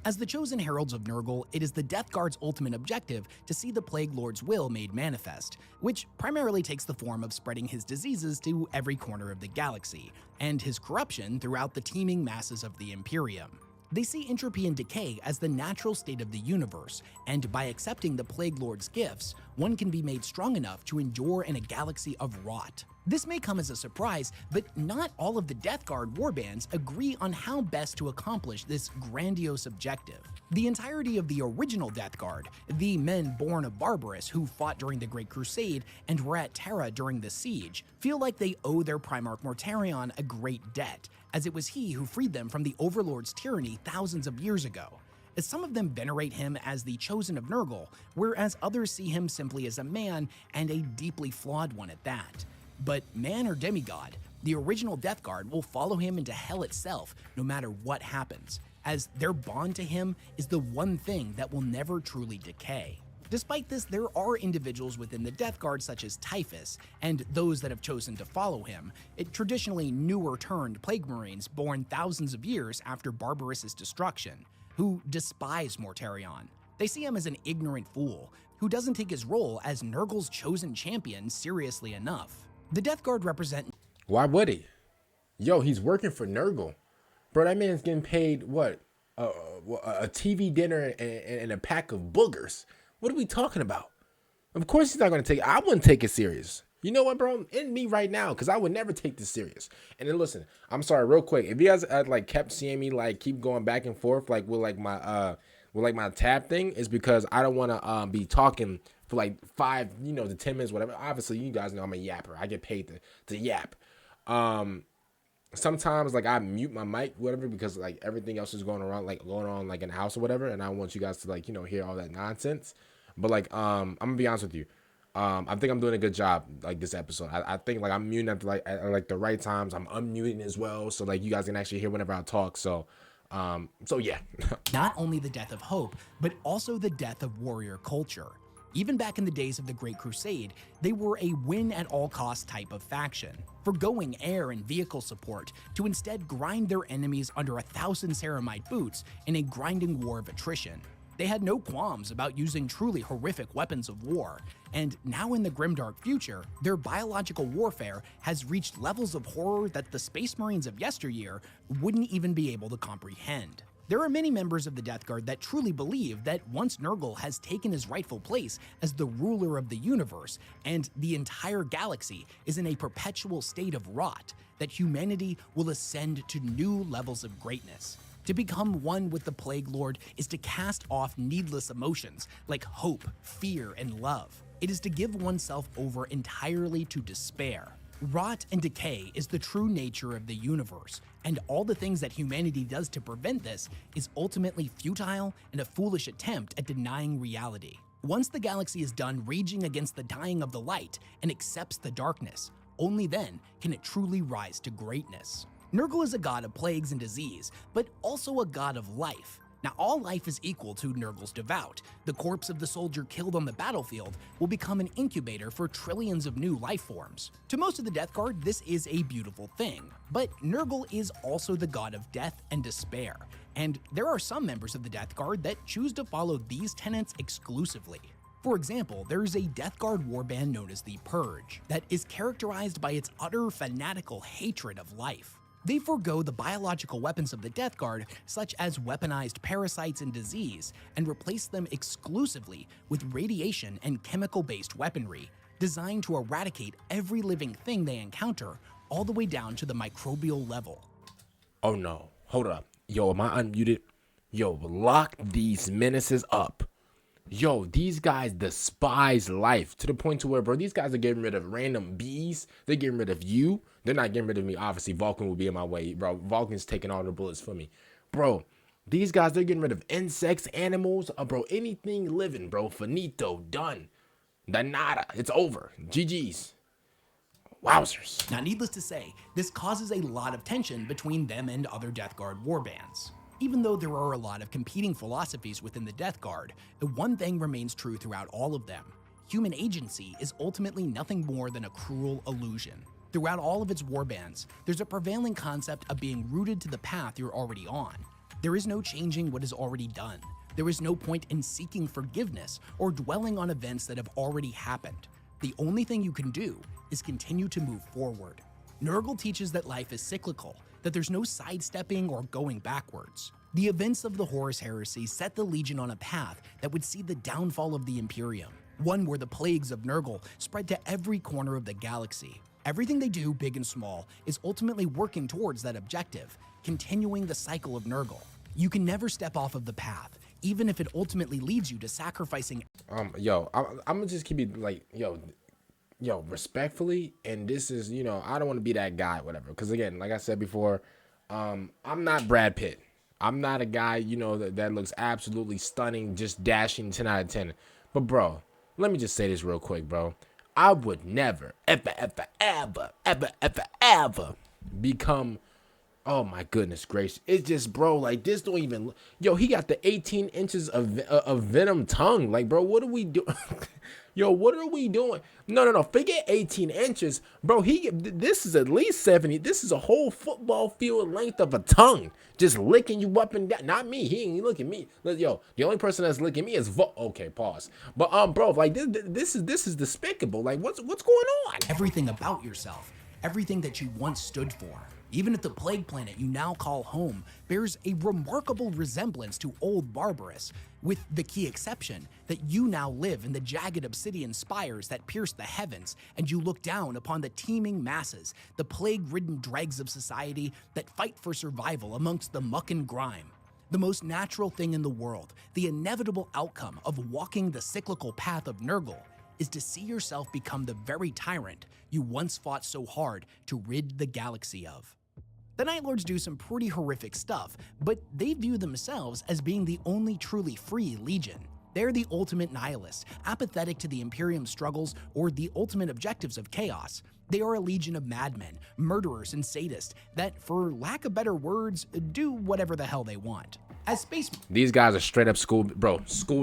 As the chosen heralds of Nurgle, it is the Death Guard's ultimate objective to see the Plague Lord's will made manifest, which primarily takes the form of spreading his diseases to every corner of the galaxy, and his corruption throughout the teeming masses of the Imperium. They see entropy and decay as the natural state of the universe, and by accepting the Plague Lord's gifts, one can be made strong enough to endure in a galaxy of rot. This may come as a surprise, but not all of the Death Guard warbands agree on how best to accomplish this grandiose objective. The entirety of the original Death Guard, the men born of Barbarous who fought during the Great Crusade and were at Terra during the siege, feel like they owe their Primarch Mortarion a great debt, as it was he who freed them from the Overlord's tyranny thousands of years ago. As some of them venerate him as the chosen of Nurgle, whereas others see him simply as a man, and a deeply flawed one at that. But man or demigod, the original Death Guard will follow him into hell itself no matter what happens, as their bond to him is the one thing that will never truly decay. Despite this, there are individuals within the Death Guard such as Typhus, and those that have chosen to follow him, traditionally newer-turned Plague Marines born thousands of years after Barbarous' destruction, who despise Mortarion. They see him as an ignorant fool, who doesn't take his role as Nurgle's chosen champion seriously enough. The Death Guard represent... Why would he? Yo, he's working for Nurgle. Bro, that man's getting paid, what? A TV dinner and a pack of boogers. What are we talking about? Of course he's not going to take it. I wouldn't take it serious. You know what, bro? In me right now, because I would never take this serious. And then listen, I'm sorry, real quick. If you guys had, like, kept seeing me, like, keep going back and forth, like, with my tab thing, is because I don't want to be talking for like 5, to 10 minutes, whatever. Obviously, you guys know I'm a yapper. I get paid to yap. Sometimes like I mute my mic, whatever, because like everything else is going on like in the house or whatever, and I want you guys to like hear all that nonsense. But like I'm gonna be honest with you. I think I'm doing a good job like this episode. I think like I'm muting at the right times. I'm unmuting as well, so like you guys can actually hear whenever I talk. So yeah. Not only the death of hope, but also the death of warrior culture. Even back in the days of the Great Crusade, they were a win-at-all-costs type of faction, forgoing air and vehicle support to instead grind their enemies under 1,000 ceramite boots in a grinding war of attrition. They had no qualms about using truly horrific weapons of war, and now in the grimdark future, their biological warfare has reached levels of horror that the Space Marines of yesteryear wouldn't even be able to comprehend. There are many members of the Death Guard that truly believe that once Nurgle has taken his rightful place as the ruler of the universe and the entire galaxy is in a perpetual state of rot, that humanity will ascend to new levels of greatness. To become one with the Plague Lord is to cast off needless emotions like hope, fear, and love. It is to give oneself over entirely to despair. Rot and decay is the true nature of the universe, and all the things that humanity does to prevent this is ultimately futile and a foolish attempt at denying reality. Once the galaxy is done raging against the dying of the light and accepts the darkness, only then can it truly rise to greatness. Nurgle is a god of plagues and disease, but also a god of life. Now, all life is equal to Nurgle's devout. The corpse of the soldier killed on the battlefield will become an incubator for trillions of new life forms. To most of the Death Guard, this is a beautiful thing, but Nurgle is also the god of death and despair, and there are some members of the Death Guard that choose to follow these tenets exclusively. For example, there is a Death Guard warband known as the Purge that is characterized by its utter fanatical hatred of life. They forego the biological weapons of the Death Guard, such as weaponized parasites and disease, and replace them exclusively with radiation and chemical-based weaponry, designed to eradicate every living thing they encounter, all the way down to the microbial level. Oh no, hold up. Yo, am I unmuted? Yo, lock these menaces up. Yo, these guys despise life to the point to where, bro, these guys are getting rid of random bees. They're getting rid of you. They're not getting rid of me. Obviously, Vulcan will be in my way, bro. Vulcan's taking all the bullets for me. Bro, these guys, they're getting rid of insects, animals, bro, anything living, bro. Finito, done. The nada. It's over. GG's. Wowzers. Now, needless to say, this causes a lot of tension between them and other Death Guard warbands. Even though there are a lot of competing philosophies within the Death Guard, the one thing remains true throughout all of them. Human agency is ultimately nothing more than a cruel illusion. Throughout all of its warbands, there's a prevailing concept of being rooted to the path you're already on. There is no changing what is already done. There is no point in seeking forgiveness or dwelling on events that have already happened. The only thing you can do is continue to move forward. Nurgle teaches that life is cyclical, that there's no sidestepping or going backwards. The events of the Horus Heresy set the Legion on a path that would see the downfall of the Imperium, one where the plagues of Nurgle spread to every corner of the galaxy. Everything they do, big and small, is ultimately working towards that objective, continuing the cycle of Nurgle. You can never step off of the path, even if it ultimately leads you to sacrificing. I'm gonna just keep it like, yo, respectfully, and this is, I don't want to be that guy, whatever. Because again, like I said before, I'm not Brad Pitt. I'm not a guy, that looks absolutely stunning, just dashing 10 out of 10. But bro, let me just say this real quick, bro. I would never, ever become. Oh my goodness gracious! It's just, bro, like this don't even. Yo, he got the 18 inches of venom tongue. Like, bro, what are we doing? Yo, what are we doing? No. Forget 18 inches, bro. This is at least 70. This is a whole football field length of a tongue, just licking you up and down. Not me. He ain't looking me. Yo, the only person that's licking me is Okay, pause. But bro, like this is despicable. Like, what's going on? Everything about yourself, everything that you once stood for. Even if the plague planet you now call home bears a remarkable resemblance to old Barbarous, with the key exception that you now live in the jagged obsidian spires that pierce the heavens, and you look down upon the teeming masses, the plague-ridden dregs of society that fight for survival amongst the muck and grime. The most natural thing in the world, the inevitable outcome of walking the cyclical path of Nurgle, is to see yourself become the very tyrant you once fought so hard to rid the galaxy of. The Night Lords do some pretty horrific stuff, but they view themselves as being the only truly free Legion. They're the ultimate nihilists, apathetic to the Imperium's struggles or the ultimate objectives of chaos. They are a legion of madmen, murderers, and sadists that, for lack of better words, do whatever the hell they want. As space... These guys are straight up school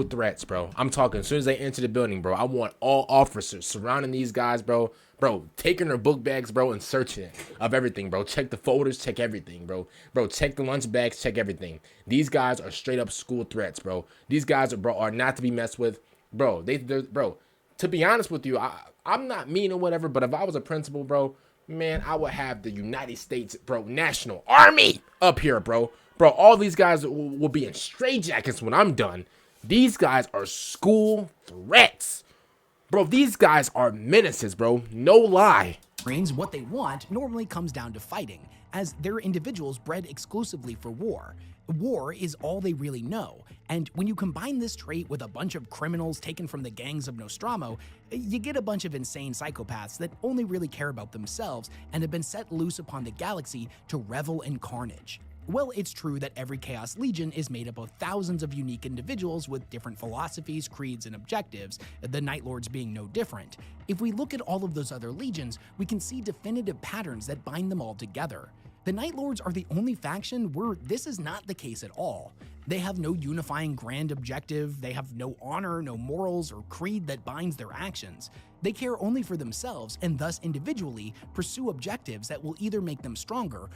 threats, bro. I'm talking as soon as they enter the building, bro. I want all officers surrounding these guys, bro. Bro, taking their book bags, bro, and searching of everything, bro. Check the folders, check everything, bro. Bro, check the lunch bags, check everything. These guys are straight up school threats, bro. These guys are not to be messed with, bro. Bro, to be honest with you, I'm not mean or whatever, but if I was a principal, bro, man, I would have the United States, bro, National Army up here, bro. Bro, all these guys will be in straitjackets when I'm done. These guys are school threats. Bro, these guys are menaces, bro. No lie. Marines, what they want normally comes down to fighting, as they're individuals bred exclusively for war. War is all they really know, and when you combine this trait with a bunch of criminals taken from the gangs of Nostromo, you get a bunch of insane psychopaths that only really care about themselves and have been set loose upon the galaxy to revel in carnage. Well, it's true that every Chaos Legion is made up of thousands of unique individuals with different philosophies, creeds, and objectives, the Night Lords being no different. If we look at all of those other legions, we can see definitive patterns that bind them all together. The Night Lords are the only faction where this is not the case at all. They have no unifying grand objective, they have no honor, no morals, or creed that binds their actions. They care only for themselves and thus individually pursue objectives that will either make them stronger.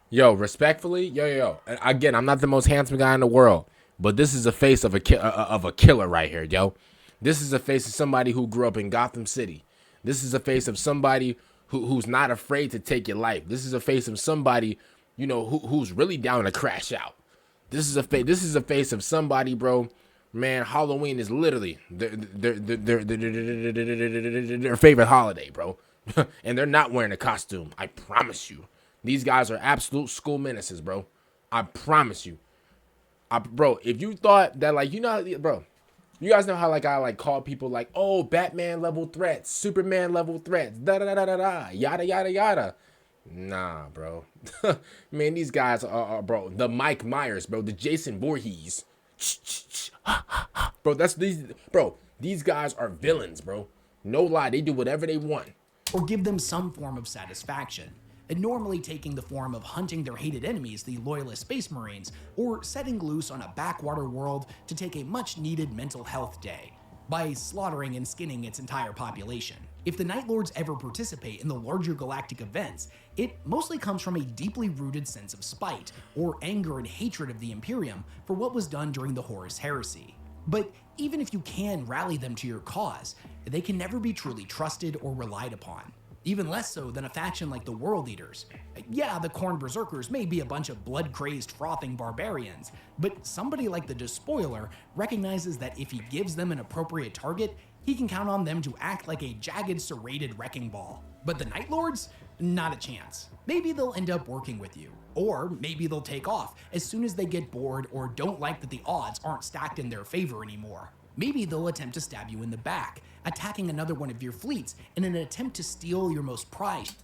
Yo, respectfully, yo. Again, I'm not the most handsome guy in the world, but this is a face of a killer right here, yo. This is a face of somebody who grew up in Gotham City. This is a face of somebody who's not afraid to take your life. This is a face of somebody, you know, who's really down to crash out. This is a face of somebody, bro. Man, Halloween is literally their favorite holiday, bro. And they're not wearing a costume. I promise you. These guys are absolute school menaces, bro. I promise you. Bro, if you thought that, like, you know, bro, you guys know how, like, I, like, call people, like, oh, Batman level threats, Superman level threats, da-da-da-da-da-da, yada, yada, yada. Nah, bro. Man, these guys are, bro, the Mike Myers, bro, the Jason Voorhees. Bro, these guys are villains, bro. No lie, they do whatever they want. Or give them some form of satisfaction. And normally taking the form of hunting their hated enemies, the loyalist Space Marines, or setting loose on a backwater world to take a much-needed mental health day by slaughtering and skinning its entire population. If the Night Lords ever participate in the larger galactic events, it mostly comes from a deeply rooted sense of spite, or anger and hatred of the Imperium for what was done during the Horus Heresy. But even if you can rally them to your cause, they can never be truly trusted or relied upon. Even less so than a faction like the World Eaters. Yeah, the Khorne Berserkers may be a bunch of blood-crazed, frothing barbarians, but somebody like the Despoiler recognizes that if he gives them an appropriate target, he can count on them to act like a jagged, serrated wrecking ball. But the Night Lords? Not a chance. Maybe they'll end up working with you, or maybe they'll take off as soon as they get bored or don't like that the odds aren't stacked in their favor anymore. Maybe they'll attempt to stab you in the back, attacking another one of your fleets in an attempt to steal your most prized.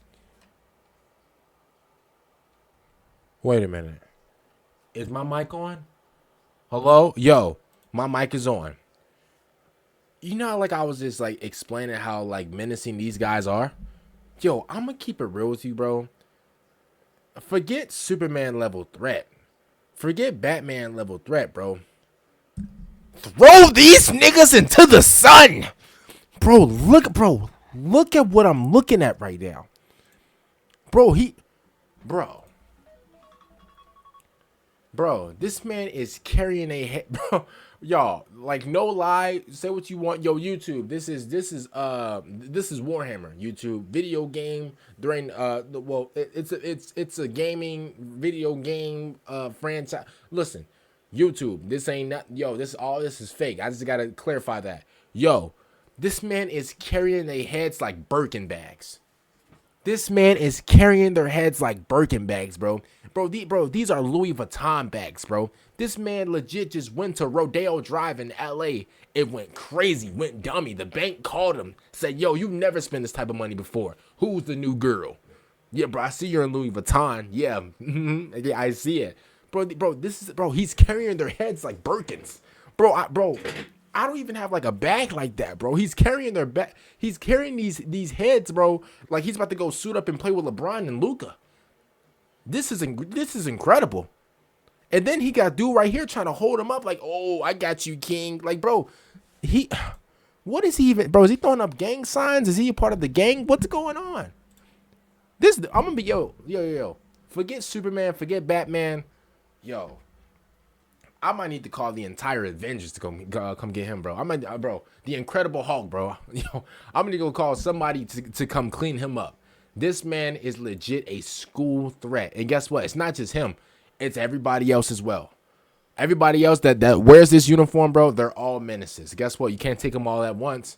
Wait a minute. Is my mic on? Hello? Yo, my mic is on. You know how, like, I was just, like, explaining how, like, menacing these guys are? Yo, I'm gonna keep it real with you, bro. Forget Superman level threat. Forget Batman level threat, bro. Throw these niggas into the sun. Bro, look at what I'm looking at right now. Bro, this man is carrying a head, bro. Y'all, like, no lie, say what you want. Yo, YouTube, this is Warhammer. YouTube video game during it's a gaming video game franchise. Listen, YouTube, this ain't not, yo, this is fake. I just gotta clarify that. Yo, this man is carrying their heads like Birkin bags. This man is carrying their heads like Birkin bags, bro. Bro, these are Louis Vuitton bags, bro. This man legit just went to Rodeo Drive in LA. It went crazy, went dummy. The bank called him, said, yo, you've never spent this type of money before. Who's the new girl? Yeah, bro, I see you're in Louis Vuitton. Yeah, yeah, I see it. Bro, he's carrying their heads like Birkins. Bro, I don't even have like a bag like that, bro. He's carrying their back. He's carrying these heads, bro, like he's about to go suit up and play with LeBron and Luka. This is incredible. And then he got dude right here trying to hold him up like, oh, I got you, king. Like, bro, what is he even, bro? Is he throwing up gang signs? Is he a part of the gang? What's going on? I'm gonna be, yo. Forget Superman, forget Batman. Yo, I might need to call the entire Avengers to come get him, bro. I might, bro, the Incredible Hulk, bro. Yo, I'm gonna go call somebody to come clean him up. This man is legit a school threat, and guess what? It's not just him; it's everybody else as well. Everybody else that wears this uniform, bro, they're all menaces. Guess what? You can't take them all at once.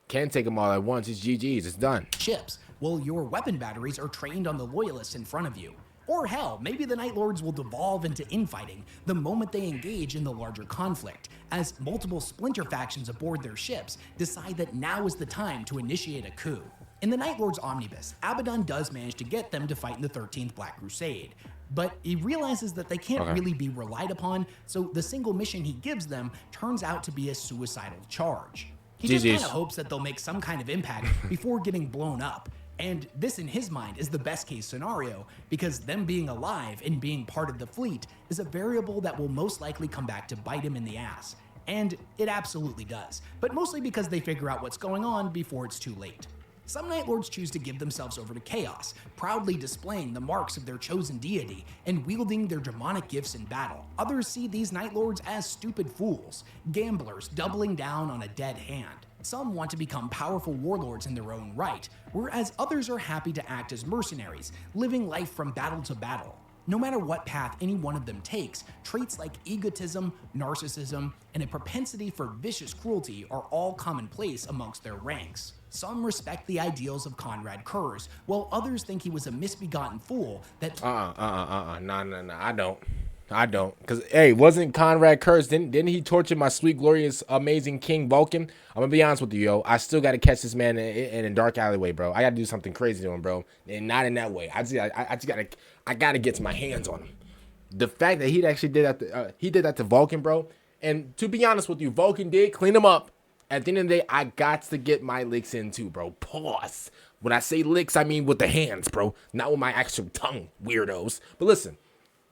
Can't take them all at once. It's GG's. It's done. Ships, while your weapon batteries are trained on the loyalists in front of you. Or hell, maybe the Night Lords will devolve into infighting the moment they engage in the larger conflict, as multiple splinter factions aboard their ships decide that now is the time to initiate a coup. In the Night Lord's omnibus, Abaddon does manage to get them to fight in the 13th Black Crusade, but he realizes that they can't really be relied upon, so the single mission he gives them turns out to be a suicidal charge. He just kind of hopes that they'll make some kind of impact before getting blown up. And this, in his mind, is the best case scenario, because them being alive and being part of the fleet is a variable that will most likely come back to bite him in the ass. And it absolutely does, but mostly because they figure out what's going on before it's too late. Some Night Lords choose to give themselves over to chaos, proudly displaying the marks of their chosen deity and wielding their demonic gifts in battle. Others see these Night Lords as stupid fools, gamblers doubling down on a dead hand. Some want to become powerful warlords in their own right, whereas others are happy to act as mercenaries, living life from battle to battle. No matter what path any one of them takes, traits like egotism, narcissism, and a propensity for vicious cruelty are all commonplace amongst their ranks. Some respect the ideals of Conrad Kurz, while others think he was a misbegotten fool that— No, I don't. Because, hey, wasn't Conrad Kurz, didn't he torture my sweet, glorious, amazing King Vulcan? I'm going to be honest with you, yo. I still got to catch this man in a dark alleyway, bro. I got to do something crazy to him, bro. And not in that way. I got to get my hands on him. The fact that he actually did that to Vulcan, bro. And to be honest with you, Vulcan did clean him up. At the end of the day, I got to get my licks in too, bro. Pause. When I say licks, I mean with the hands, bro. Not with my actual tongue, weirdos. But listen.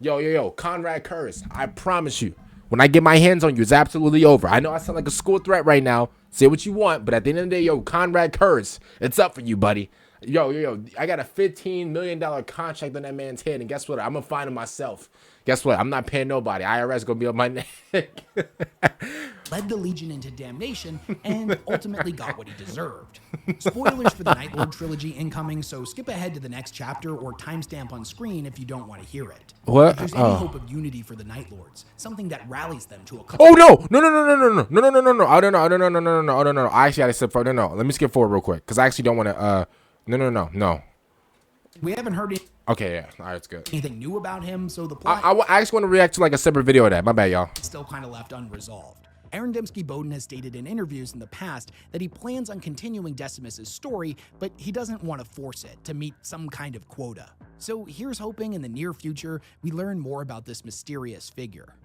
Yo, Conrad Kurz, I promise you, when I get my hands on you, it's absolutely over. I know I sound like a school threat right now. Say what you want, but at the end of the day, yo, Conrad Kurz, it's up for you, buddy. Yo, I got a $15 million contract on that man's head, and guess what? I'm going to find him myself. Guess what? I'm not paying nobody. IRS going to be on my neck. led the Legion into damnation and ultimately got what he deserved. Spoilers for the Night Lord trilogy incoming, so skip ahead to the next chapter or timestamp on screen if you don't want to hear it. What? If there's any hope of unity for the Night Lords, something that rallies them to a— Oh no! No! I don't know. I actually gotta skip forward. No. Let me skip forward real quick because I actually don't want to. No. We haven't heard Okay, yeah. All right, it's good. anything new about him, so the plot I actually want to react to like a separate video of that. My bad, y'all. is still kind of left unresolved. Aaron Dembski-Bowden has stated in interviews in the past that he plans on continuing Decimus's story, but he doesn't want to force it to meet some kind of quota. So here's hoping in the near future we learn more about this mysterious figure.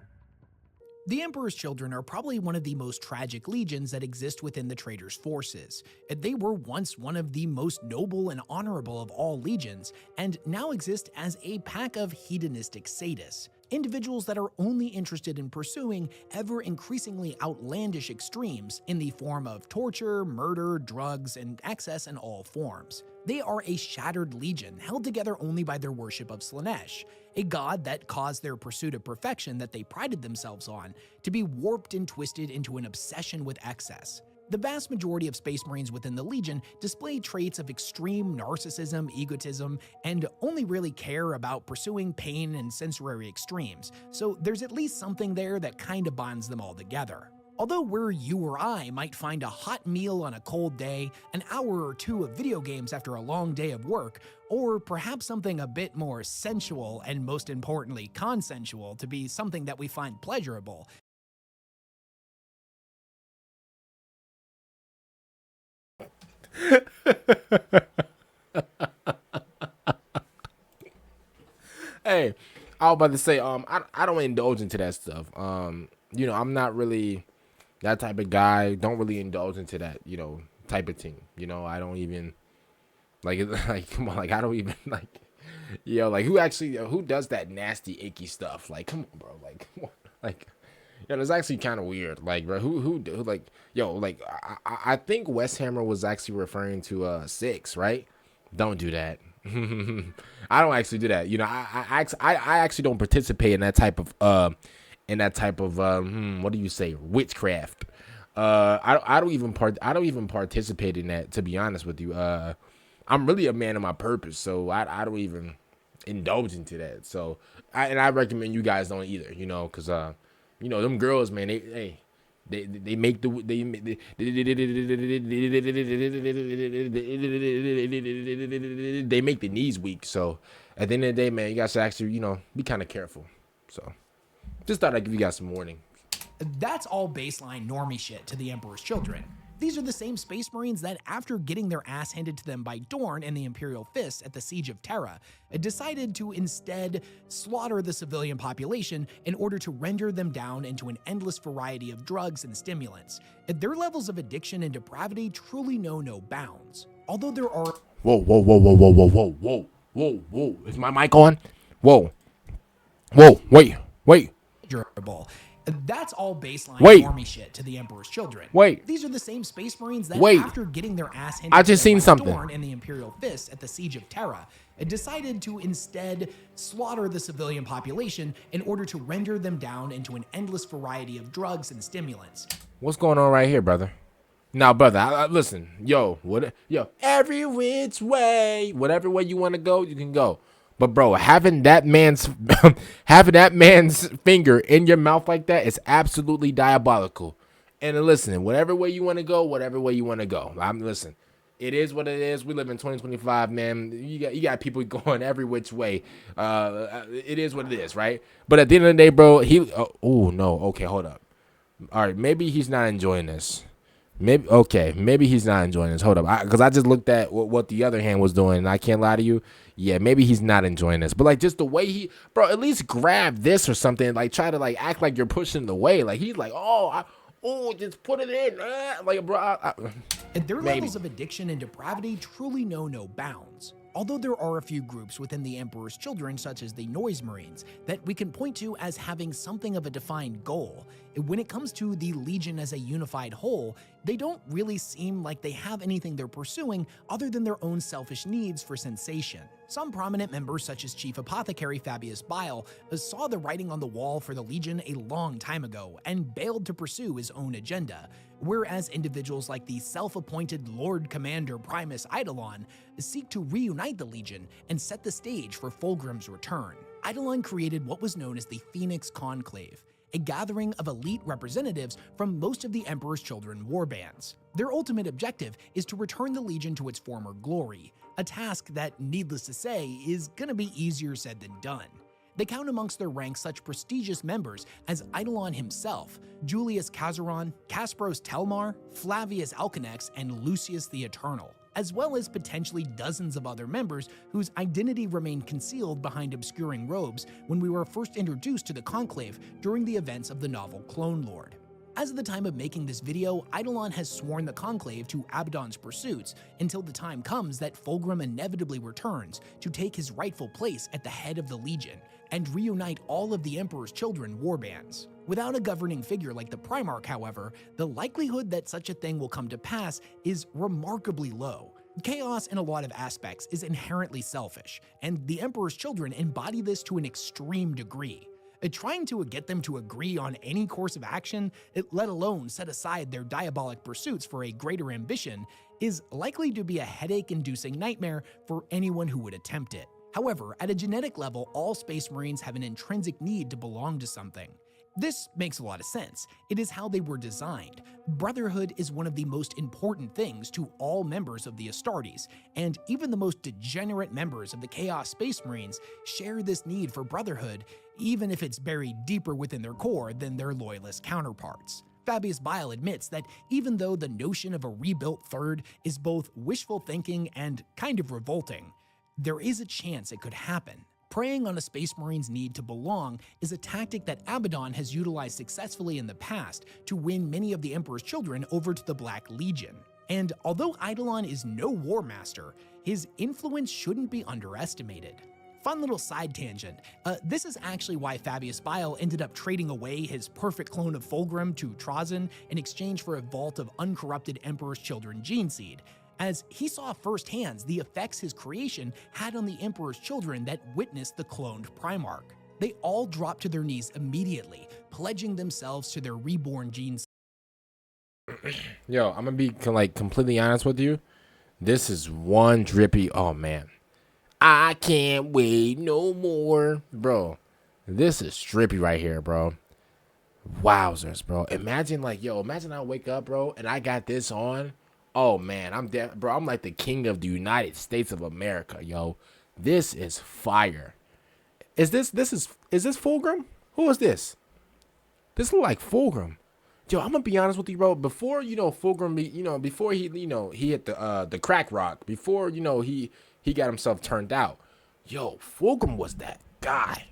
The Emperor's Children are probably one of the most tragic legions that exist within the Traitors' forces. They were once one of the most noble and honorable of all legions, and now exist as a pack of hedonistic sadists. Individuals that are only interested in pursuing ever increasingly outlandish extremes in the form of torture, murder, drugs, and excess in all forms. They are a shattered legion held together only by their worship of Slaanesh, a god that caused their pursuit of perfection that they prided themselves on to be warped and twisted into an obsession with excess. The vast majority of Space Marines within the Legion display traits of extreme narcissism, egotism, and only really care about pursuing pain and sensory extremes, so there's at least something there that kinda bonds them all together. Although where you or I might find a hot meal on a cold day, an hour or two of video games after a long day of work, or perhaps something a bit more sensual and most importantly consensual to be something that we find pleasurable, Hey, I was about to say, I don't indulge into that stuff. I'm not really that type of guy. Don't really indulge into that, type of thing. I don't even like come on, I don't even who does that nasty icky stuff? Like, come on, bro. Like, come on. It's actually kind of weird. Like, bro, I think weshammer was actually referring to 6, right? Don't do that. I don't actually do that. I actually don't participate in that type of in that type of what do you say, witchcraft. I don't even participate in that, to be honest with you. I'm really a man of my purpose, so I don't even indulge into that. So I recommend you guys don't either, because them girls, man, they make the they make the knees weak. So at the end of the day, man, you guys should actually be kind of careful. So just thought I'd give you guys some warning. That's all baseline normie shit to the Emperor's Children. These are the same Space Marines that, after getting their ass handed to them by Dorn and the Imperial Fists at the Siege of Terra, decided to instead slaughter the civilian population in order to render them down into an endless variety of drugs and stimulants. Their levels of addiction and depravity truly know no bounds. Although there are... Whoa. Is my mic on? Whoa, wait. Durable. That's all baseline normie shit to the Emperor's Children. These are the same Space Marines that, after getting their ass handed to them by Dorn and the Imperial Fists at the Siege of Terra, decided to instead slaughter the civilian population in order to render them down into an endless variety of drugs and stimulants. What's going on right here, brother? Now, brother, listen, every which way, whatever way you want to go, you can go. But bro, having that man's finger in your mouth like that is absolutely diabolical. And listen, whatever way you want to go, listen. It is what it is. We live in 2025, man. You got people going every which way. It is what it is, right? But at the end of the day, bro, hold up. All right, maybe he's not enjoying this. Maybe he's not enjoying this. Hold up, because I just looked at what the other hand was doing, and I can't lie to you. Yeah, maybe he's not enjoying this. But like, just the way at least grab this or something. Like, try to like act like you're pushing the way. Like he's like, just put it in. Like, bro. Their levels of addiction and depravity truly know no bounds. Although there are a few groups within the Emperor's Children, such as the Noise Marines, that we can point to as having something of a defined goal, when it comes to the Legion as a unified whole, they don't really seem like they have anything they're pursuing other than their own selfish needs for sensation. Some prominent members, such as Chief Apothecary Fabius Bile, saw the writing on the wall for the Legion a long time ago and bailed to pursue his own agenda, whereas individuals like the self-appointed Lord Commander Primus Eidolon seek to reunite the Legion and set the stage for Fulgrim's return. Eidolon created what was known as the Phoenix Conclave, a gathering of elite representatives from most of the Emperor's Children warbands. Their ultimate objective is to return the Legion to its former glory, a task that, needless to say, is gonna be easier said than done. They count amongst their ranks such prestigious members as Eidolon himself, Julius Cazaron, Kaspros Telmar, Flavius Alcanex, and Lucius the Eternal, as well as potentially dozens of other members whose identity remained concealed behind obscuring robes when we were first introduced to the Conclave during the events of the novel Clone Lord. As of the time of making this video, Eidolon has sworn the Conclave to Abaddon's pursuits until the time comes that Fulgrim inevitably returns to take his rightful place at the head of the Legion and reunite all of the Emperor's Children warbands. Without a governing figure like the Primarch, however, the likelihood that such a thing will come to pass is remarkably low. Chaos in a lot of aspects is inherently selfish, and the Emperor's Children embody this to an extreme degree. Trying to get them to agree on any course of action, let alone set aside their diabolic pursuits for a greater ambition, is likely to be a headache-inducing nightmare for anyone who would attempt it. However, at a genetic level, all Space Marines have an intrinsic need to belong to something. This makes a lot of sense. It is how they were designed. Brotherhood is one of the most important things to all members of the Astartes, and even the most degenerate members of the Chaos Space Marines share this need for brotherhood, even if it's buried deeper within their core than their loyalist counterparts. Fabius Bile admits that even though the notion of a rebuilt third is both wishful thinking and kind of revolting, there is a chance it could happen. Preying on a Space Marine's need to belong is a tactic that Abaddon has utilized successfully in the past to win many of the Emperor's Children over to the Black Legion. And although Eidolon is no war master, his influence shouldn't be underestimated. Fun little side tangent, this is actually why Fabius Bile ended up trading away his perfect clone of Fulgrim to Trazyn in exchange for a vault of uncorrupted Emperor's Children gene seed, as he saw firsthand the effects his creation had on the Emperor's Children that witnessed the cloned Primarch. They all drop to their knees immediately, pledging themselves to their reborn genes. Yo, I'm gonna be like completely honest with you. This is one drippy. Oh man, I can't wait no more, bro. This is drippy right here, bro. Wowzers, bro. Imagine like, yo, imagine I wake up, bro, and I got this on. Oh man, bro. I'm like the king of the United States of America, yo. This is fire. Is this Fulgrim? Who is this? This look like Fulgrim. Yo, I'm gonna be honest with you, bro. Before Fulgrim, before he hit the crack rock, before he got himself turned out. Yo, Fulgrim was that guy.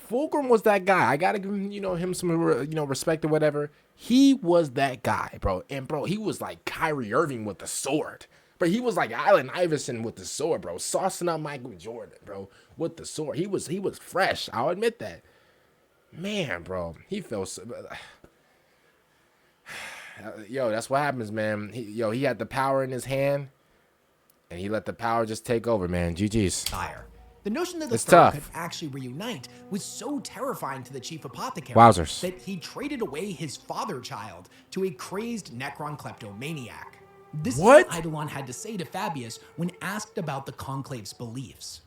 Fulgrim was that guy. I gotta give him some respect or whatever. He was that guy, bro. And bro, he was like Kyrie Irving with the sword. But he was like Allen Iverson with the sword, bro. Saucing up Michael Jordan, bro, with the sword. He was fresh. I'll admit that. Man, bro, he felt so. Yo, that's what happens, man. He had the power in his hand, and he let the power just take over, man. GG's. Fire. The notion that the It's third tough. could actually reunite was so terrifying to the chief apothecary Wowzers. that he traded away his father child to a crazed Necron kleptomaniac. This What? is what Eidolon had to say to Fabius when asked about the Conclave's beliefs.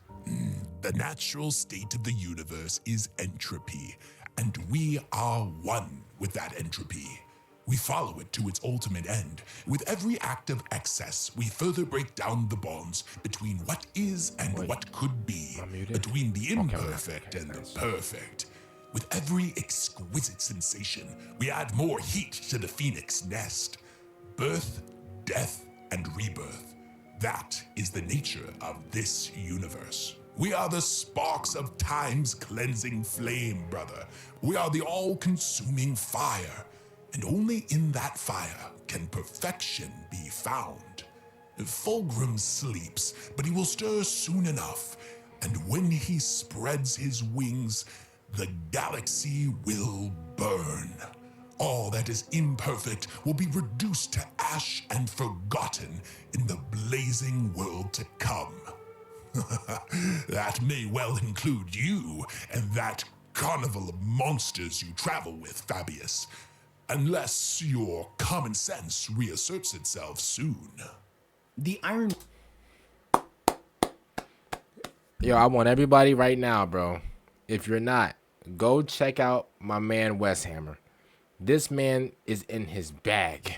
The natural state of the universe is entropy, and we are one with that entropy. We follow it to its ultimate end. With every act of excess, we further break down the bonds between what is and what could be, between the imperfect and the perfect. With every exquisite sensation, we add more heat to the phoenix nest. Birth, death, and rebirth. That is the nature of this universe. We are the sparks of time's cleansing flame, brother. We are the all-consuming fire. And only in that fire can perfection be found. Fulgrim sleeps, but he will stir soon enough. And when he spreads his wings, the galaxy will burn. All that is imperfect will be reduced to ash and forgotten in the blazing world to come. That may well include you and that carnival of monsters you travel with, Fabius. Unless your common sense reasserts itself soon. The Iron... Yo, I want everybody right now, bro. If you're not, go check out my man weshammer. This man is in his bag.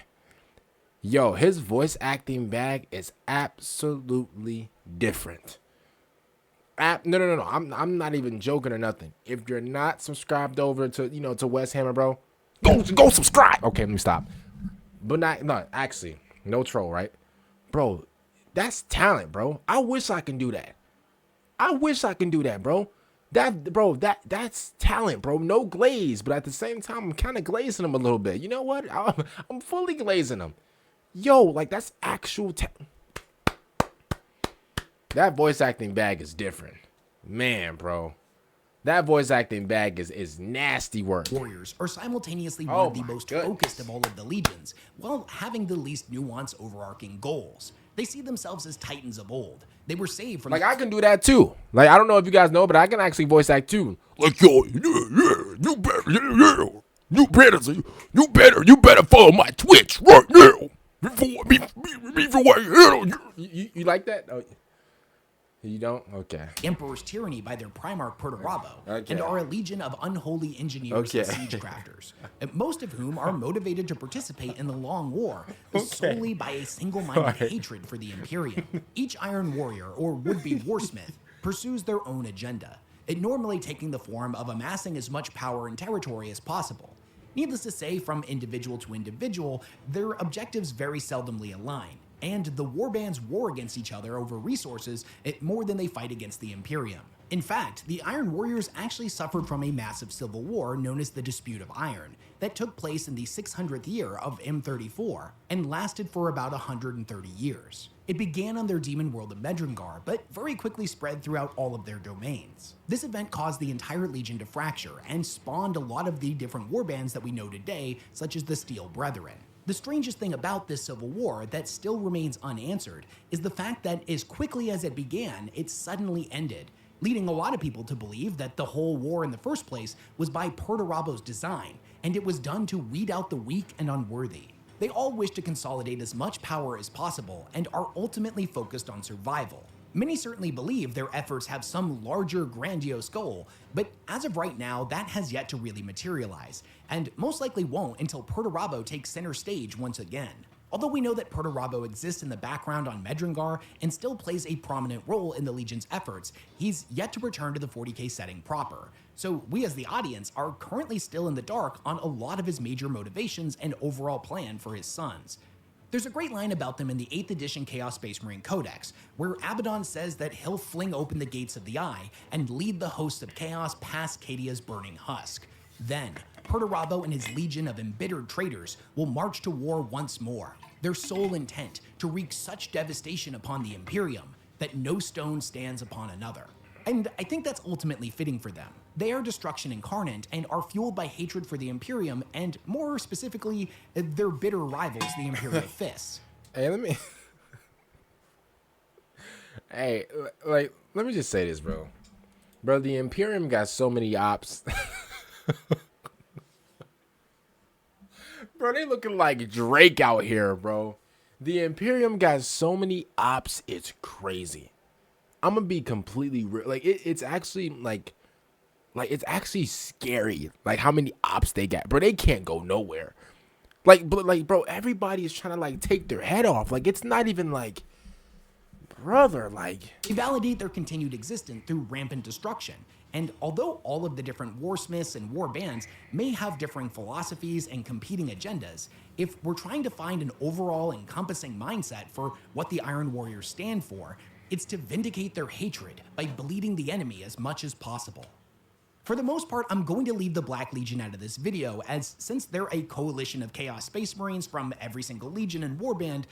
Yo, his voice acting bag is absolutely different. No. I'm not even joking or nothing. If you're not subscribed over to to weshammer, bro, go subscribe. Okay, let me stop. But actually, no troll, right? Bro, that's talent, bro. I wish I can do that. Bro. That's talent, bro. No glaze, but at the same time, I'm kind of glazing him a little bit. You know what? I'm fully glazing him. Yo, like that's actual that voice acting bag is different. Man, bro. That voice acting bag is nasty work. Warriors are simultaneously one of the most focused of all of the legions, while having the least nuanced overarching goals. They see themselves as titans of old. They were saved from... Like, I can do that too. Like, I don't know if you guys know, but I can actually voice act too. Like, yo, you better follow my Twitch right now. Before you like that? Oh, you don't? Okay. Emperor's tyranny by their primarch Perturabo, and are a legion of unholy engineers and siege crafters, most of whom are motivated to participate in the long war solely by a single-minded hatred for the Imperium. Each Iron Warrior, or would-be warsmith, pursues their own agenda, it normally taking the form of amassing as much power and territory as possible. Needless to say, from individual to individual, their objectives very seldomly align, and the warbands war against each other over resources more than they fight against the Imperium. In fact, the Iron Warriors actually suffered from a massive civil war known as the Dispute of Iron that took place in the 600th year of M34 and lasted for about 130 years. It began on their demon world of Medringar, but very quickly spread throughout all of their domains. This event caused the entire legion to fracture and spawned a lot of the different warbands that we know today, such as the Steel Brethren. The strangest thing about this civil war that still remains unanswered is the fact that as quickly as it began, it suddenly ended, leading a lot of people to believe that the whole war in the first place was by Perturabo's design, and it was done to weed out the weak and unworthy. They all wish to consolidate as much power as possible and are ultimately focused on survival. Many certainly believe their efforts have some larger, grandiose goal, but as of right now, that has yet to really materialize, and most likely won't until Perturabo takes center stage once again. Although we know that Perturabo exists in the background on Medringar and still plays a prominent role in the Legion's efforts, he's yet to return to the 40k setting proper. So we as the audience are currently still in the dark on a lot of his major motivations and overall plan for his sons. There's a great line about them in the 8th edition Chaos Space Marine Codex, where Abaddon says that he'll fling open the gates of the Eye and lead the hosts of Chaos past Cadia's burning husk. Then, Perturabo and his legion of embittered traitors will march to war once more, their sole intent to wreak such devastation upon the Imperium that no stone stands upon another. And I think that's ultimately fitting for them. They are destruction incarnate and are fueled by hatred for the Imperium and, more specifically, their bitter rivals, the Imperial Fists. Hey, let me... Hey, like, let me just say this, bro. Bro, the Imperium got so many ops. Bro, they looking like Drake out here, bro. The Imperium got so many ops, it's crazy. I'm gonna be completely real. Like, it's actually, like, it's actually scary, like, how many ops they got. Bro, they can't go nowhere. Like, but, like, bro, everybody is trying to, like, take their head off. Like, it's not even, like, brother, like... They validate their continued existence through rampant destruction. And although all of the different warsmiths and war bands may have differing philosophies and competing agendas, if we're trying to find an overall encompassing mindset for what the Iron Warriors stand for, it's to vindicate their hatred by bleeding the enemy as much as possible. For the most part, I'm going to leave the Black Legion out of this video, as since they're a coalition of Chaos Space Marines from every single Legion and Warband,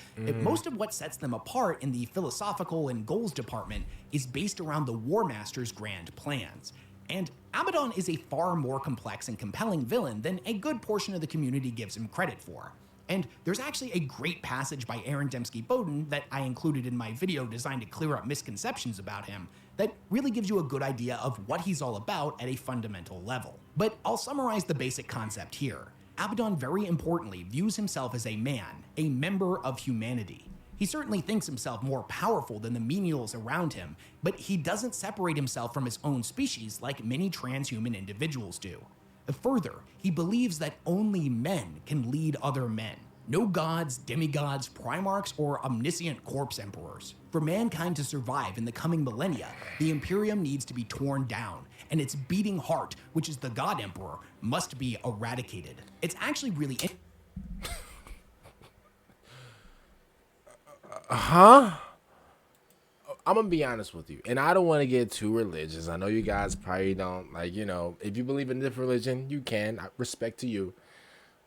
most of what sets them apart in the philosophical and goals department is based around the War Master's grand plans. And Abaddon is a far more complex and compelling villain than a good portion of the community gives him credit for. And there's actually a great passage by Aaron Dembski-Bowden that I included in my video designed to clear up misconceptions about him that really gives you a good idea of what he's all about at a fundamental level. But I'll summarize the basic concept here. Abaddon very importantly views himself as a man, a member of humanity. He certainly thinks himself more powerful than the menials around him, but he doesn't separate himself from his own species like many transhuman individuals do. Further, he believes that only men can lead other men. No gods, demigods, primarchs, or omniscient corpse emperors. For mankind to survive in the coming millennia, the Imperium needs to be torn down, and its beating heart, which is the God Emperor, must be eradicated. It's actually really... I'm gonna be honest with you, and I don't want to get too religious. I know you guys probably don't, like, you know, if you believe in a different religion, you can. Respect to you.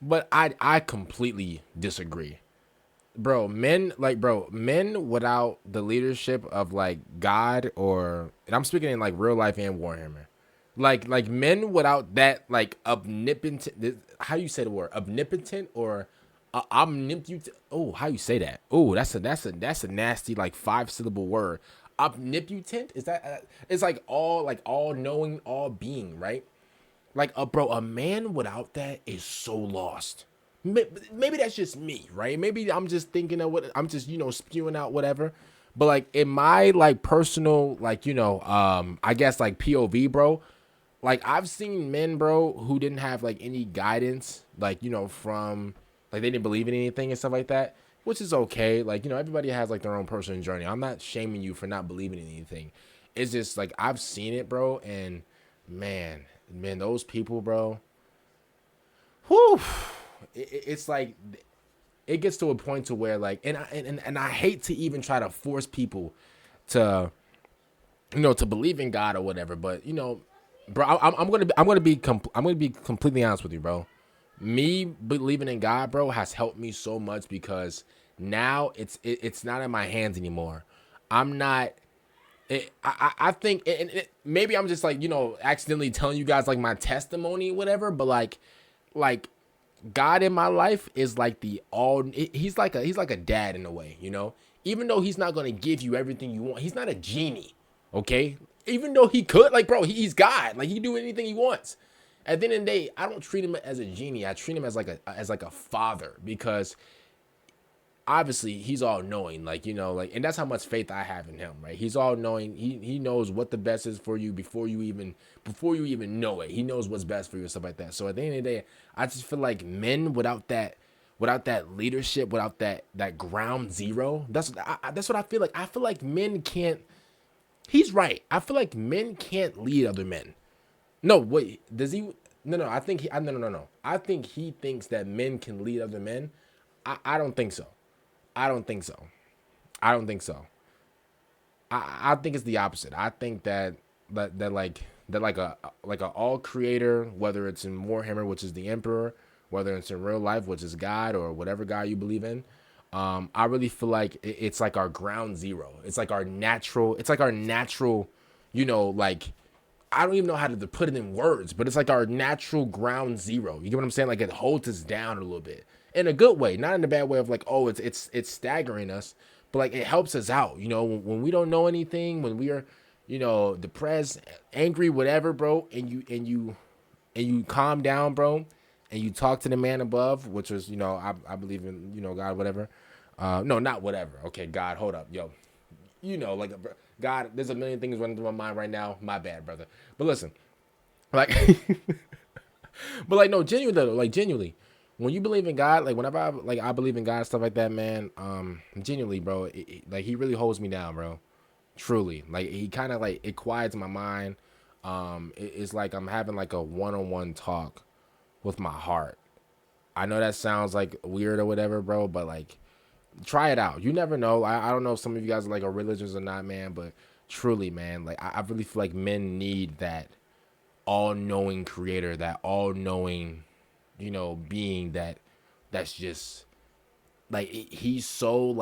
But I completely disagree. Bro, men without the leadership of, like, God, or, and I'm speaking in, like, real life and Warhammer. Like men without that, like, omnipotent, how you say the word? Omnipotent or omnipotent? Oh, how you say that? Oh, that's a nasty, like, 5-syllable word. Omnipotent? Is that it's like all knowing, all being, right? Like, bro, a man without that is so lost. Maybe that's just me, right? Maybe I'm just thinking of what I'm just, you know, spewing out whatever. But, like, in my, like, personal, like, you know, I guess, like, POV, bro, like, I've seen men, bro, who didn't have, like, any guidance, like, you know, from, like, they didn't believe in anything and stuff like that, which is okay. Like, you know, everybody has, like, their own personal journey. I'm not shaming you for not believing in anything. It's just, like, I've seen it, bro, and man, those people, bro, whew, it's like, it gets to a point to where, like, and I hate to even try to force people to, you know, to believe in God or whatever, but, you know, bro, I'm gonna be completely honest with you, bro. Me believing in God, bro, has helped me so much, because now it's not in my hands anymore. I'm not. I think maybe I'm just, like, you know, accidentally telling you guys, like, my testimony, whatever. But like God in my life is like he's like a dad in a way, you know. Even though he's not gonna give you everything you want, he's not a genie, okay? Even though he could, like, bro, he's God. Like, he can do anything he wants. At the end of the day, I don't treat him as a genie. I treat him as like a father, because obviously he's all knowing, like, you know, like, and that's how much faith I have in him, right? He's all knowing. He knows what the best is for you before you even know it. He knows what's best for you and stuff like that. So at the end of the day, I just feel like men without that leadership, without that ground zero, that's what I feel like. I feel like men can't. He's right. I feel like men can't lead other men. No, wait. Does he? No. I think no. I think he thinks that men can lead other men. I don't think so. I think it's the opposite. I think that a all creator, whether it's in Warhammer, which is the Emperor, whether it's in real life, which is God, or whatever God you believe in, I really feel like it's like our ground zero. It's like our natural, you know, like, I don't even know how to put it in words, but it's like our natural ground zero. You get what I'm saying? Like, it holds us down a little bit in a good way, not in a bad way of like, oh, it's staggering us, but like, it helps us out. You know, when we don't know anything, when we are, you know, depressed, angry, whatever, bro, and you calm down, bro, and you talk to the man above, which was, you know, I believe in, you know, God, whatever. No, not whatever. Okay, God, hold up, yo. You know, like, God, there's a million things running through my mind right now. My bad, brother. But listen, like, but like, no, genuinely, when you believe in God, like, whenever I believe in God and stuff like that, man, genuinely, bro, like, he really holds me down, bro. Truly, like, he kind of like, it quiets my mind. It's like I'm having like a one-on-one talk with my heart. I know that sounds like weird or whatever, bro, but like, try it out. You never know. I don't know if some of you guys are like, are religious or not, man, but truly, man, like, I really feel like men need that all-knowing creator, that all-knowing, you know, being that's just like, he's so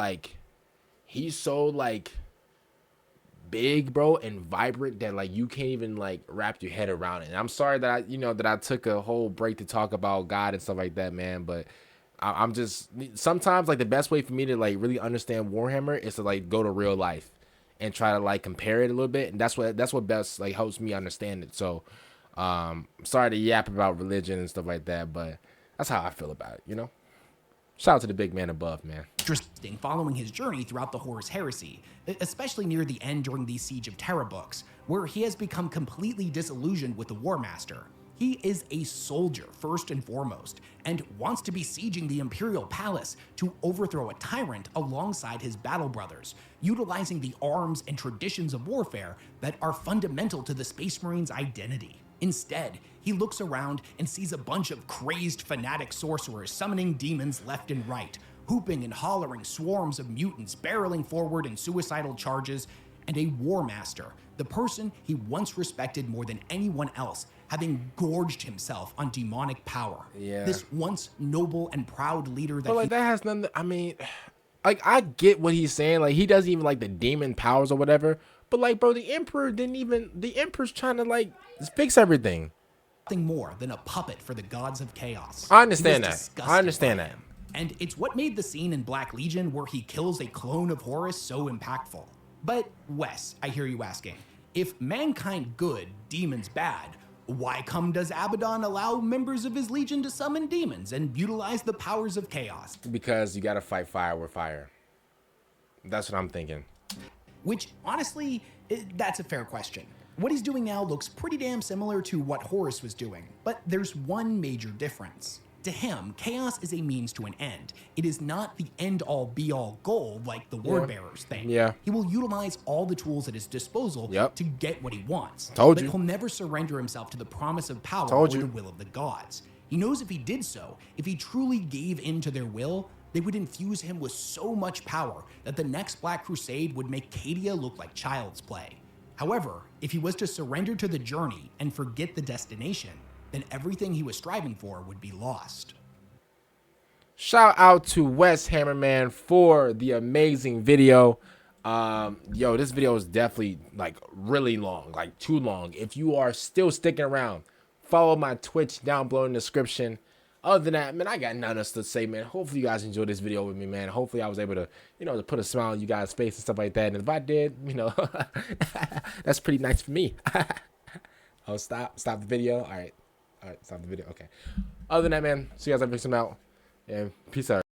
big, bro, and vibrant that like, you can't even like wrap your head around it. And I'm sorry that I took a whole break to talk about God and stuff like that, man, but I'm just, sometimes like, the best way for me to like really understand Warhammer is to like go to real life and try to like compare it a little bit, and that's what best like helps me understand it. So sorry to yap about religion and stuff like that, but that's how I feel about it, you know. Shout out to the big man above, man. Interesting following his journey throughout the Horus Heresy, especially near the end during the Siege of Terra books, where he has become completely disillusioned with the War Master. He is a soldier first and foremost, and wants to be sieging the Imperial Palace to overthrow a tyrant alongside his battle brothers, utilizing the arms and traditions of warfare that are fundamental to the Space Marines' identity. Instead, he looks around and sees a bunch of crazed fanatic sorcerers summoning demons left and right, hooping and hollering swarms of mutants barreling forward in suicidal charges, and a War Master, the person he once respected more than anyone else, having gorged himself on demonic power. Yeah. This once noble and proud leader that But like, that has nothing, I mean, like, I get what he's saying. Like, he doesn't even like the demon powers or whatever. But like, bro, the Emperor's trying to like fix everything. nothing more than a puppet for the gods of chaos. I understand He was that. disgusted I understand by that. him. And it's what made the scene in Black Legion where he kills a clone of Horus so impactful. But Wes, I hear you asking, if mankind good, demons bad, why come does Abaddon allow members of his legion to summon demons and utilize the powers of chaos? Because you gotta fight fire with fire. That's what I'm thinking. Which, honestly, that's a fair question. What he's doing now looks pretty damn similar to what Horus was doing, but there's one major difference. To him, chaos is a means to an end. It is not the end-all be-all goal like the Wordbearers thing. Yeah. He will utilize all the tools at his disposal to get what he wants. Told but you. he'll never surrender himself to the promise of power Told or you. the will of the gods. He knows if he did so, if he truly gave in to their will, they would infuse him with so much power that the next Black Crusade would make Cadia look like child's play. However, if he was to surrender to the journey and forget the destination, then everything he was striving for would be lost. Shout out to Wes Hammerman for the amazing video. Yo, this video is definitely like really long, like too long. If you are still sticking around, follow my Twitch down below in the description. Other than that, man, I got nothing else to say, man. Hopefully you guys enjoyed this video with me, man. Hopefully I was able to, you know, to put a smile on you guys' face and stuff like that. And if I did, you know, that's pretty nice for me. Oh, stop the video. All right, stop the video. Okay. Other than that, man, see you guys later. Peace out, and peace out.